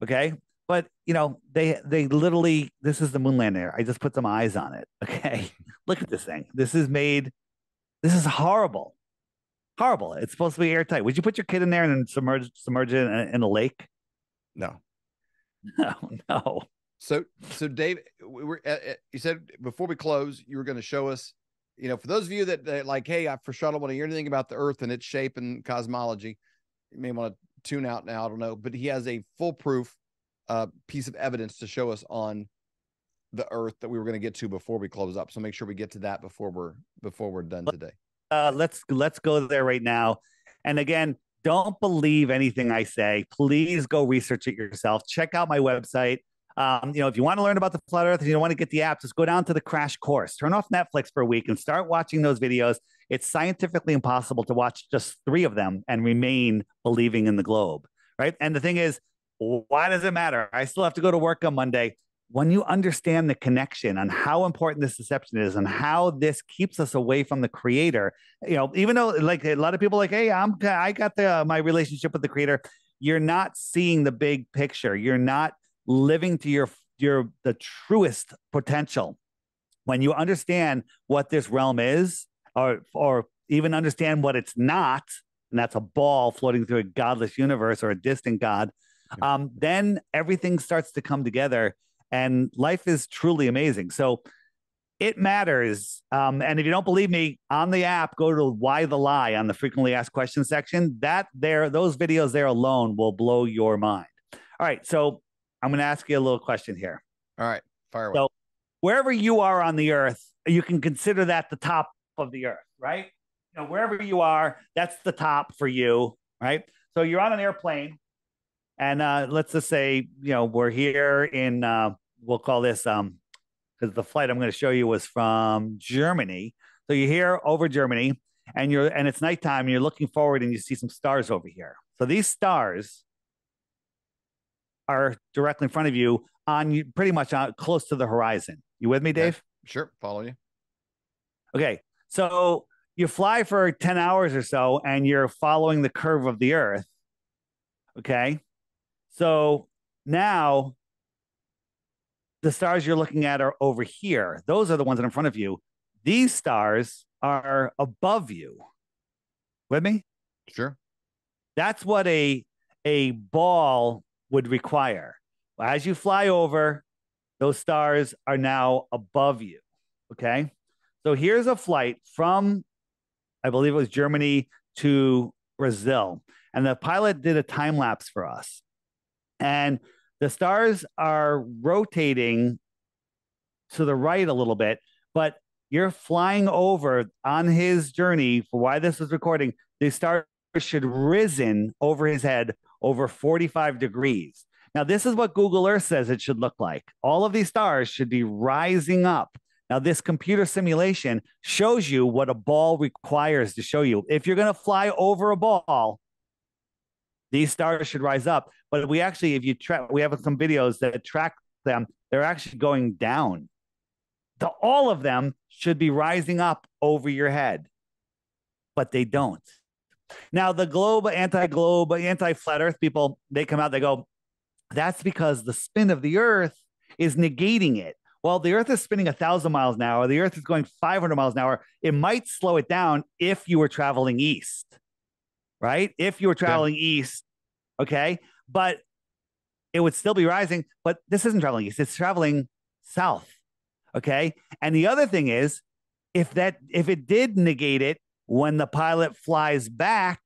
Okay. But, they literally, this is the moon lander. I just put some eyes on it. Okay. Look at this thing. This is horrible. Horrible. It's supposed to be airtight. Would you put your kid in there and then submerge it in a lake? No. No. So Dave, you said before we close, you were going to show us, for those of you that like, hey, I for sure don't want to hear anything about the Earth and its shape and cosmology, you may want to tune out now. I don't know, but he has a foolproof piece of evidence to show us on the Earth that we were going to get to before we close up. So make sure we get to that before we're done today. Let's go there right now. And again, don't believe anything I say. Please go research it yourself. Check out my website. If you want to learn about the flat Earth and you don't want to get the app, just go down to the crash course. Turn off Netflix for a week and start watching those videos. It's scientifically impossible to watch just 3 of them and remain believing in the globe, right? And the thing is, why does it matter? I still have to go to work on Monday. When you understand the connection on how important this deception is and how this keeps us away from the creator, even though like a lot of people like, hey, I got my relationship with the creator. You're not seeing the big picture. You're not living to the truest potential. When you understand what this realm is, or even understand what it's not, and that's a ball floating through a godless universe or a distant god, then everything starts to come together. And life is truly amazing. So it matters. And if you don't believe me, on the app, go to Why the Lie on the frequently asked questions section. Those videos there alone will blow your mind. All right. So I'm going to ask you a little question here. All right. Fire away. So wherever you are on the Earth, you can consider that the top of the Earth, right? Wherever you are, that's the top for you, right? So you're on an airplane. And let's just say, we're here in, we'll call this, because the flight I'm going to show you was from Germany. So you're here over Germany, and it's nighttime, and you're looking forward, and you see some stars over here. So these stars are directly in front of you, pretty much close to the horizon. You with me, Dave? Okay. Sure, follow you. Okay, so you fly for 10 hours or so, and you're following the curve of the Earth. Okay. So now the stars you're looking at are over here. Those are the ones that are in front of you. These stars are above you. With me? Sure. That's what a ball would require. As you fly over, those stars are now above you. Okay. So here's a flight from, I believe it was Germany to Brazil. And the pilot did a time lapse for us. And the stars are rotating to the right a little bit, but you're flying over on his journey. For why this was recording, the stars should risen over his head over 45 degrees. Now, this is what Google Earth says it should look like. All of these stars should be rising up. Now, this computer simulation shows you what a ball requires to show you. If you're going to fly over a ball, these stars should rise up. But we actually, if you track, we have some videos that track them. They're actually going down. All of them should be rising up over your head, but they don't. Now, the anti-flat Earth people, they come out, they go, that's because the spin of the Earth is negating it. Well, the Earth is spinning 1,000 miles an hour. The Earth is going 500 miles an hour. It might slow it down if you were traveling east. Right? If you were traveling east, okay, but it would still be rising, but this isn't traveling east, it's traveling south, okay? And the other thing is, if it did negate it, when the pilot flies back,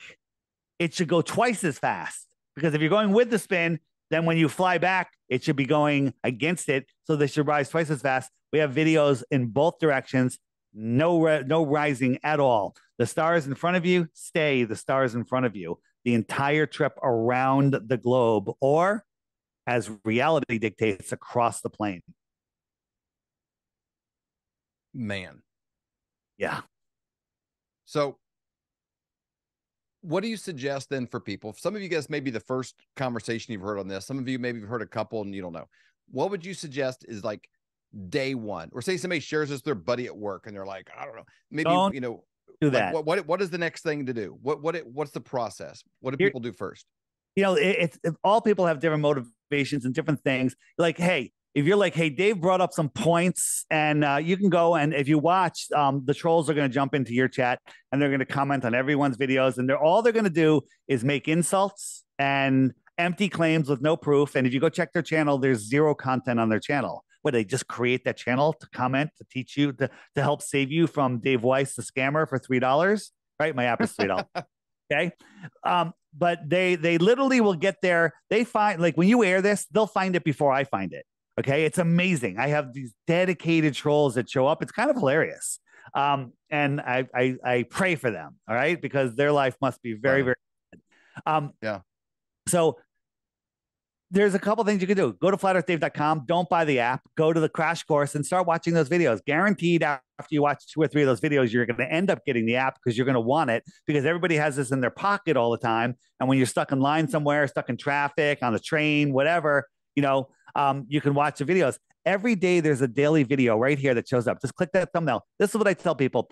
it should go twice as fast, because if you're going with the spin, then when you fly back, it should be going against it, so they should rise twice as fast. We have videos in both directions. No rising at all. The stars in front of you stay the stars in front of you the entire trip around the globe, or as reality dictates, across the plane. Man. Yeah. So what do you suggest then for people? Some of you guys may be the first conversation you've heard on this. Some of you maybe have heard a couple and you don't know. What would you suggest is like day one, or say somebody shares this with their buddy at work and they're like, I don't know, maybe don't do that. Like what is the next thing to do? What's the process? What do people do first? It's all people have different motivations and different things. Like, hey, if you're like, hey, Dave brought up some points, and you can go, and if you watch, the trolls are going to jump into your chat and they're going to comment on everyone's videos, and all they're going to do is make insults and empty claims with no proof. And if you go check their channel, there's zero content on their channel. Where they just create that channel to comment, to teach you, to help save you from Dave Weiss, the scammer, for $3, right? My app is $3. Okay. But they literally will get there. They find, like, when you air this, they'll find it before I find it. Okay. It's amazing. I have these dedicated trolls that show up. It's kind of hilarious. And I pray for them. All right. Because their life must be very, very good. Yeah. So there's a couple things you can do. Go to flatearthdave.com. Don't buy the app. Go to the crash course and start watching those videos. Guaranteed, after you watch 2 or 3 of those videos, you're going to end up getting the app because you're going to want it, because everybody has this in their pocket all the time. And when you're stuck in line somewhere, stuck in traffic, on the train, whatever, you can watch the videos. Every day there's a daily video right here that shows up. Just click that thumbnail. This is what I tell people.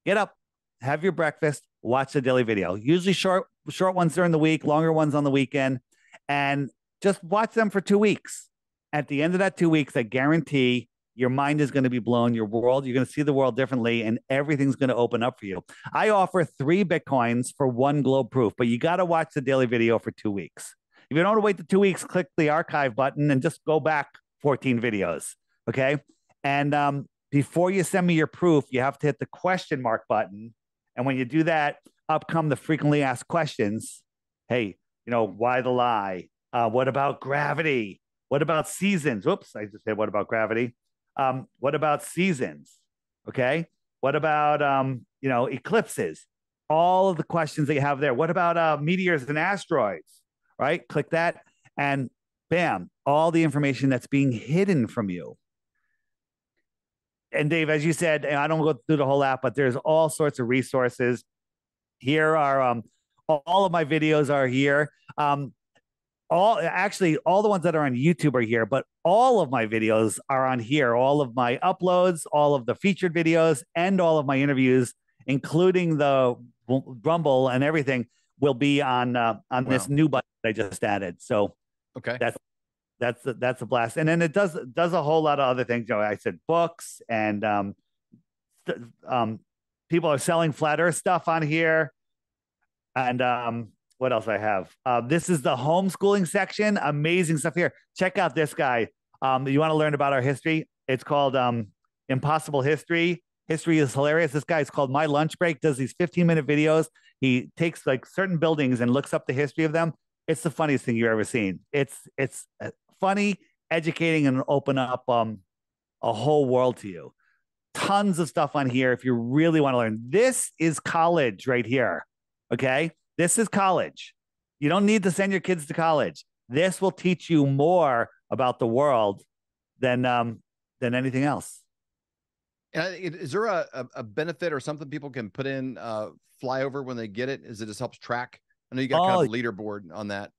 Get up, have your breakfast, watch the daily video. Usually short ones during the week, longer ones on the weekend. And just watch them for 2 weeks. At the end of that 2 weeks, I guarantee your mind is going to be blown. You're going to see the world differently, and everything's going to open up for you. I offer 3 Bitcoins for 1 globe proof, but you got to watch the daily video for 2 weeks. If you don't want to wait the 2 weeks, click the archive button and just go back 14 videos. Okay. And before you send me your proof, you have to hit the question mark button. And when you do that, up come the frequently asked questions. Hey, why the lie? What about gravity? What about seasons? Whoops, I just said, what about gravity? What about seasons? Okay. What about, eclipses? All of the questions that you have there. What about meteors and asteroids? Right? Click that and bam, all the information that's being hidden from you. And Dave, as you said, and I don't go through the whole app, but there's all sorts of resources. Here are all of my videos are here. All the ones that are on YouTube are here, but all of my videos are on here. All of my uploads, all of the featured videos, and all of my interviews, including the Rumble and everything, will be on this new button that I just added. So okay, that's a blast. And then it does a whole lot of other things. I said books, and people are selling flat Earth stuff on here, and what else I have? This is the homeschooling section. Amazing stuff here. Check out this guy. You want to learn about our history? It's called Impossible History. History is hilarious. This guy is called My Lunch Break. Does these 15-minute videos. He takes like certain buildings and looks up the history of them. It's the funniest thing you've ever seen. It's funny, educating, and open up a whole world to you. Tons of stuff on here if you really want to learn. This is college right here. Okay. This is college. You don't need to send your kids to college. This will teach you more about the world than anything else. Is there a benefit or something people can put in Flyover when they get it? Is it just helps track? I know you got kind of a leaderboard on that.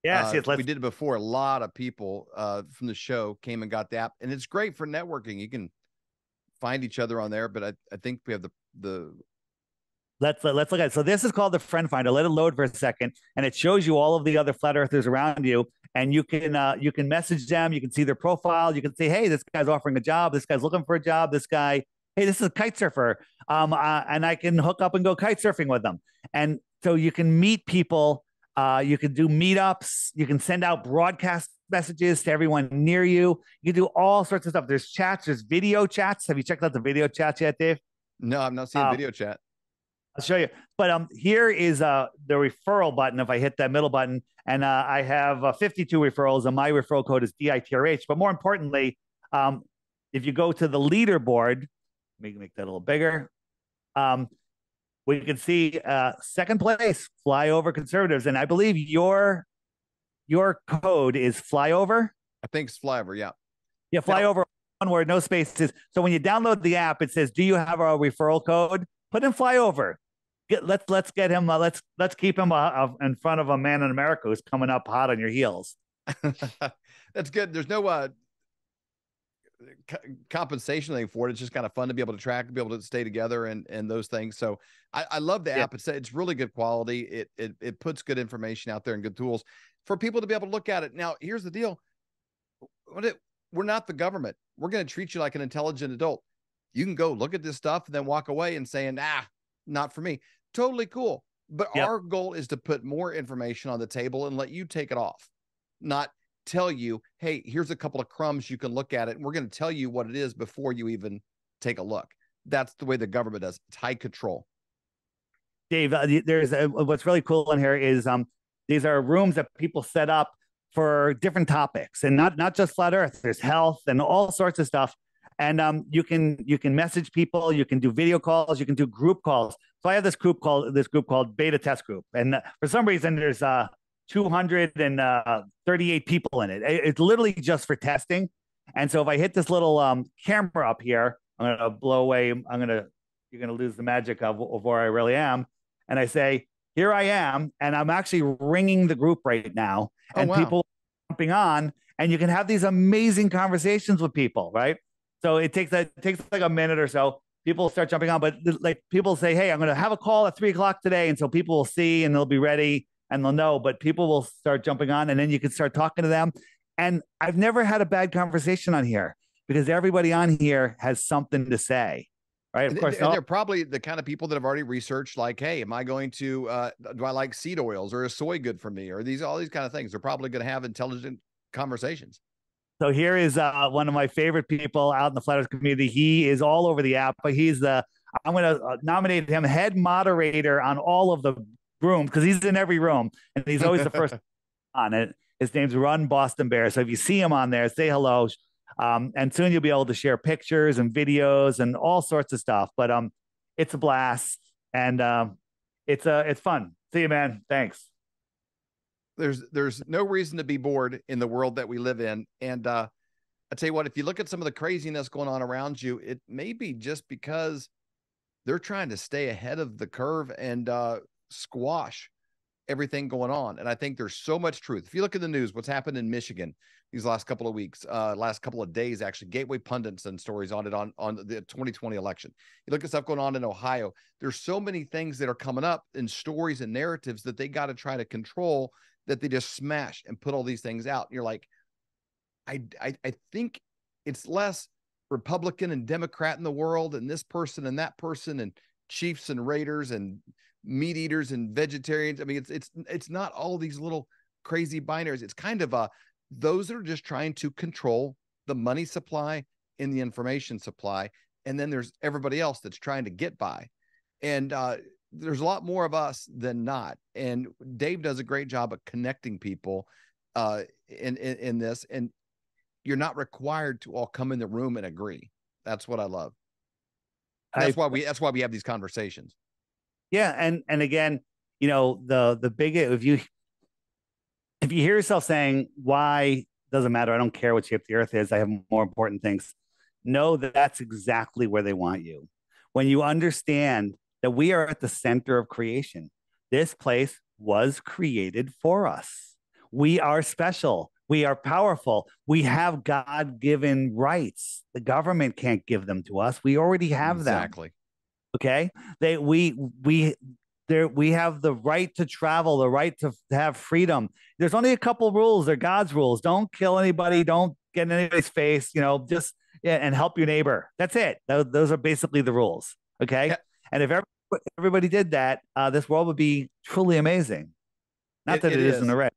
Yes, we did it before. A lot of people from the show came and got the app, and it's great for networking. You can find each other on there, but I think we have the Let's look at it. So this is called the Friend Finder. Let it load for a second, and it shows you all of the other flat earthers around you, and you can message them. You can see their profile. You can say, hey, this guy's offering a job. This guy's looking for a job. This guy, hey, this is a kite surfer, and I can hook up and go kite surfing with them. And so you can meet people. You can do meetups. You can send out broadcast messages to everyone near you. You can do all sorts of stuff. There's chats. There's video chats. Have you checked out the video chats yet, Dave? No, I'm not seeing video chat. I'll show you. But here is the referral button. If I hit that middle button, and I have 52 referrals, and my referral code is DITRH. But more importantly, if you go to the leaderboard, let me make that a little bigger. We can see second place, Flyover Conservatives, and I believe your code is Flyover. I think it's Flyover. Yeah. Yeah, Flyover. One word, no spaces. So when you download the app, it says, "Do you have our referral code?" Put in Flyover. Let's get him. Let's keep him in front of a man in America who's coming up hot on your heels. That's good. There's no compensation thing for it. It's just kind of fun to be able to track, be able to stay together, and those things. So I love the app. It's really good quality. It puts good information out there and good tools for people to be able to look at it. Now, here's the deal. We're not the government. We're going to treat you like an intelligent adult. You can go look at this stuff and then walk away and saying, not for me. Totally cool. But our goal is to put more information on the table and let you take it off, not tell you, hey, here's a couple of crumbs. You can look at it. And we're going to tell you what it is before you even take a look. That's the way the government does. It's high control. Dave, there's what's really cool in here is these are rooms that people set up for different topics, and not just flat Earth. There's health and all sorts of stuff, and you can message people, you can do video calls, you can do group calls. So I have this group called Beta Test Group, and for some reason there's 238 people in it. It's literally just for testing. And so if I hit this little camera up here, I'm gonna blow away. You're gonna lose the magic of where I really am. And I say, here I am, and I'm actually ringing the group right now, and wow. people jumping on, and you can have these amazing conversations with people, right? So it takes like a minute or so. People start jumping on, but like people say, hey, I'm going to have a call at 3:00 today, and so people will see and they'll be ready and they'll know. But people will start jumping on, and then you can start talking to them. And I've never had a bad conversation on here because everybody on here has something to say. Right. Of course. They're probably the kind of people that have already researched, like, hey, am I going to, do I like seed oils, or is soy good for me, or all these kind of things? They're probably going to have intelligent conversations. So here is one of my favorite people out in the Flat Earth community. He is all over the app, but I'm going to nominate him head moderator on all of the rooms because he's in every room and he's always the first on it. His name's Run Boston Bear. So if you see him on there, say hello. And soon you'll be able to share pictures and videos and all sorts of stuff. But it's a blast, and it's fun. See you, man. Thanks. There's no reason to be bored in the world that we live in. And I tell you what, if you look at some of the craziness going on around you, it may be just because they're trying to stay ahead of the curve and squash everything going on. And I think there's so much truth. If you look at the news, what's happened in Michigan these last couple of weeks, last couple of days, actually, Gateway Pundits and stories on it on the 2020 election. You look at stuff going on in Ohio. There's so many things that are coming up in stories and narratives that they got to try to control, that they just smash and put all these things out. And you're like, I think it's less Republican and Democrat in the world, and this person and that person, and Chiefs and Raiders and meat eaters and vegetarians. I mean, it's not all these little crazy binaries. It's kind of those that are just trying to control the money supply and the information supply. And then there's everybody else that's trying to get by. And there's a lot more of us than not. And Dave does a great job of connecting people in this. And you're not required to all come in the room and agree. That's what I love. That's why we have these conversations. Yeah, and again, the big, if you hear yourself saying, why doesn't matter, I don't care what shape the earth is, I have more important things, know that that's exactly where they want you. When you understand that we are at the center of creation, this place was created for us. We are special. We are powerful. We have God-given rights. The government can't give them to us. We already have them. Exactly. Okay. We have the right to travel, the right to have freedom. There's only a couple rules. They're God's rules. Don't kill anybody. Don't get in anybody's face, and help your neighbor. That's it. Those are basically the rules. Okay. Yeah. And if everybody did that, this world would be truly amazing. Not that it isn't already.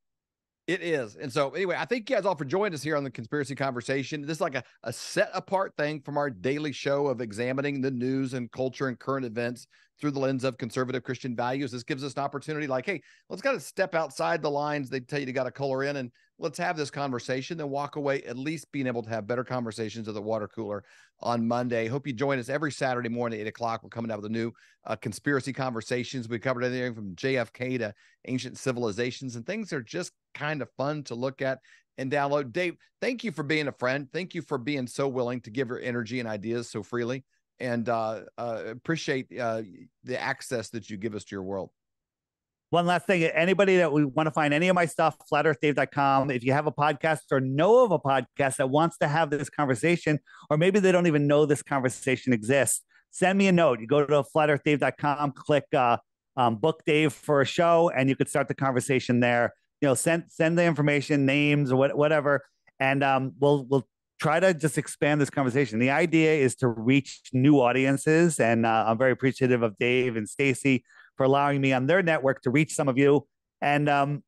It is. And so anyway, I thank you guys all for joining us here on the Conspiracy Conversation. This is like a set apart thing from our daily show of examining the news and culture and current events through the lens of conservative Christian values. This gives us an opportunity like, hey, let's kind of step outside the lines they tell you got to color in, and let's have this conversation, then walk away at least being able to have better conversations at the water cooler on Monday. Hope you join us every Saturday morning at 8 o'clock. We're coming out with a new Conspiracy Conversations. We covered everything from JFK to ancient civilizations, and things are just kind of fun to look at and download. Dave, thank you for being a friend. Thank you for being so willing to give your energy and ideas so freely, and appreciate the access that you give us to your world. One last thing, anybody that we want to find any of my stuff, flatearthdave.com. If you have a podcast or know of a podcast that wants to have this conversation, or maybe they don't even know this conversation exists, send me a note. You go to flatearthdave.com, click book Dave for a show, and you could start the conversation there. Send the information, names, or whatever, and we'll try to just expand this conversation. The idea is to reach new audiences, and I'm very appreciative of Dave and Stacy for allowing me on their network to reach some of you. And,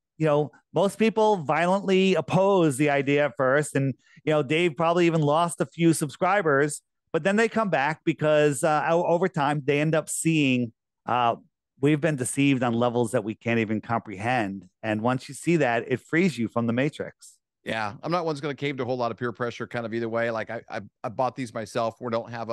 most people violently oppose the idea at first. And, Dave probably even lost a few subscribers, but then they come back because over time they end up seeing we've been deceived on levels that we can't even comprehend. And once you see that, it frees you from the matrix. Yeah, I'm not one's going to cave to a whole lot of peer pressure kind of either way. Like I bought these myself. We don't have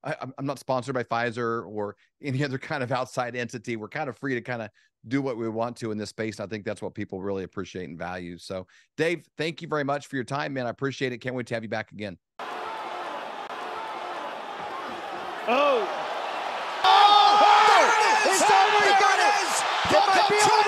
I'm not sponsored by Pfizer or any other kind of outside entity. We're kind of free to kind of do what we want to in this space. And I think that's what people really appreciate and value. So Dave, thank you very much for your time, man. I appreciate it. Can't wait to have you back again. It's over. He got it. It might be over.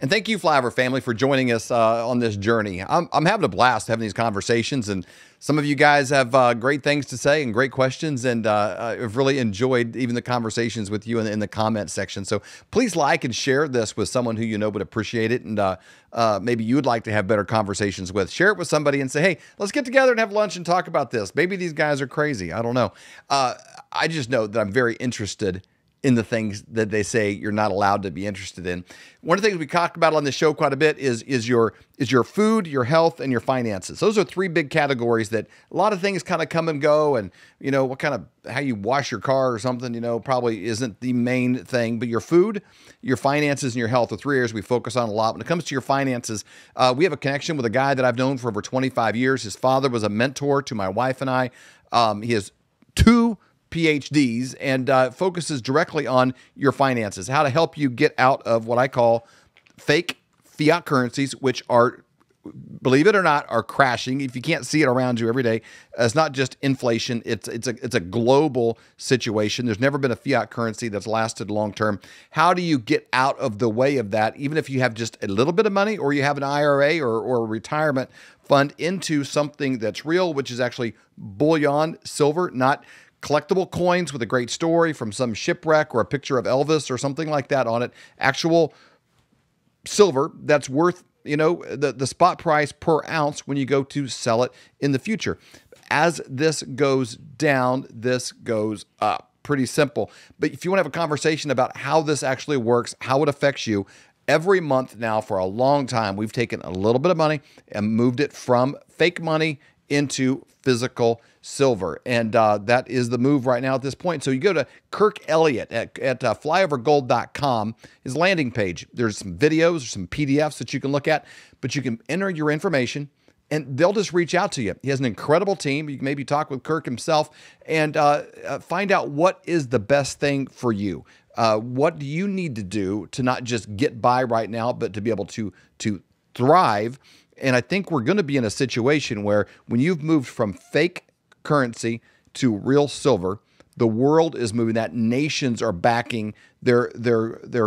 And thank you, Flyover family, for joining us on this journey. I'm having a blast having these conversations, and some of you guys have great things to say and great questions, and I've really enjoyed even the conversations with you in the comment section. So please like and share this with someone who you know would appreciate it, and maybe you would like to have better conversations with. Share it with somebody and say, hey, let's get together and have lunch and talk about this. Maybe these guys are crazy. I don't know. I just know that I'm very interested in the things that they say you're not allowed to be interested in. One of the things we talk about on the show quite a bit is your food, your health, and your finances. Those are three big categories that a lot of things kind of come and go. And, you know, how you wash your car or something, you know, probably isn't the main thing, but your food, your finances, and your health are three areas we focus on a lot. When it comes to your finances, we have a connection with a guy that I've known for over 25 years. His father was a mentor to my wife and I. He has 2 PhDs and focuses directly on your finances, how to help you get out of what I call fake fiat currencies, which are, believe it or not, are crashing. If you can't see it around you every day, it's not just inflation. It's a global situation. There's never been a fiat currency that's lasted long term. How do you get out of the way of that, even if you have just a little bit of money or you have an IRA or a retirement fund, into something that's real, which is actually bullion, silver, not collectible coins with a great story from some shipwreck or a picture of Elvis or something like that on it. Actual silver that's worth, you know, the spot price per ounce when you go to sell it in the future. As this goes down, this goes up. Pretty simple. But if you want to have a conversation about how this actually works, how it affects you, every month now for a long time, we've taken a little bit of money and moved it from fake money into physical silver. And that is the move right now at this point. So you go to Kirk Elliott at flyovergold.com, his landing page. There's some videos, some PDFs that you can look at, but you can enter your information and they'll just reach out to you. He has an incredible team. You can maybe talk with Kirk himself and find out what is the best thing for you. What do you need to do to not just get by right now, but to be able to thrive? And I think we're going to be in a situation where when you've moved from fake currency to real silver, the world is moving that. Nations are backing their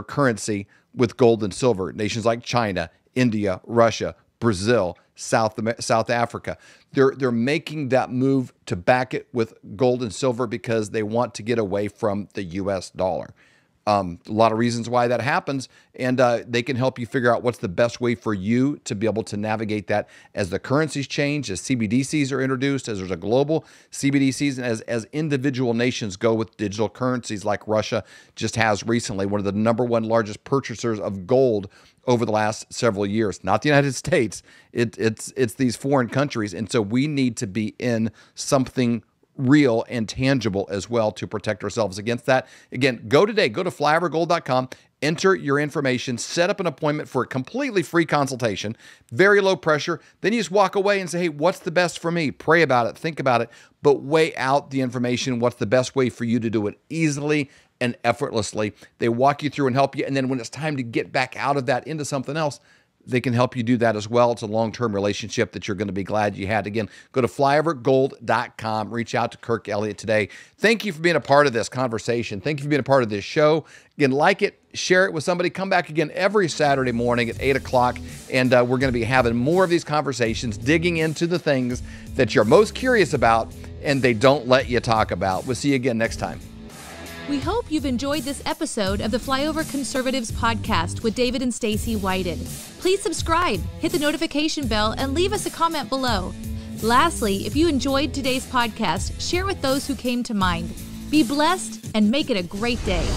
currency with gold and silver. Nations like China, India, Russia, Brazil, South Africa. They're making that move to back it with gold and silver because they want to get away from the US dollar. A lot of reasons why that happens, and they can help you figure out what's the best way for you to be able to navigate that as the currencies change, as CBDCs are introduced, as there's a global CBDCs, and as individual nations go with digital currencies like Russia just has recently, one of the #1 largest purchasers of gold over the last several years. Not the United States, it's these foreign countries, and so we need to be in something real and tangible as well to protect ourselves against that. Again, go today, go to flyovergold.com, enter your information, set up an appointment for a completely free consultation, very low pressure. Then you just walk away and say, hey, what's the best for me? Pray about it, think about it, but weigh out the information. What's the best way for you to do it easily and effortlessly? They walk you through and help you. And then when it's time to get back out of that into something else, they can help you do that as well. It's a long-term relationship that you're going to be glad you had. Again, go to flyovergold.com. Reach out to Kirk Elliott today. Thank you for being a part of this conversation. Thank you for being a part of this show. Again, like it, share it with somebody. Come back again every Saturday morning at 8 o'clock, and we're going to be having more of these conversations, digging into the things that you're most curious about and they don't let you talk about. We'll see you again next time. We hope you've enjoyed this episode of the Flyover Conservatives podcast with David and Stacy Whited. Please subscribe, hit the notification bell, and leave us a comment below. Lastly, if you enjoyed today's podcast, share with those who came to mind. Be blessed and make it a great day.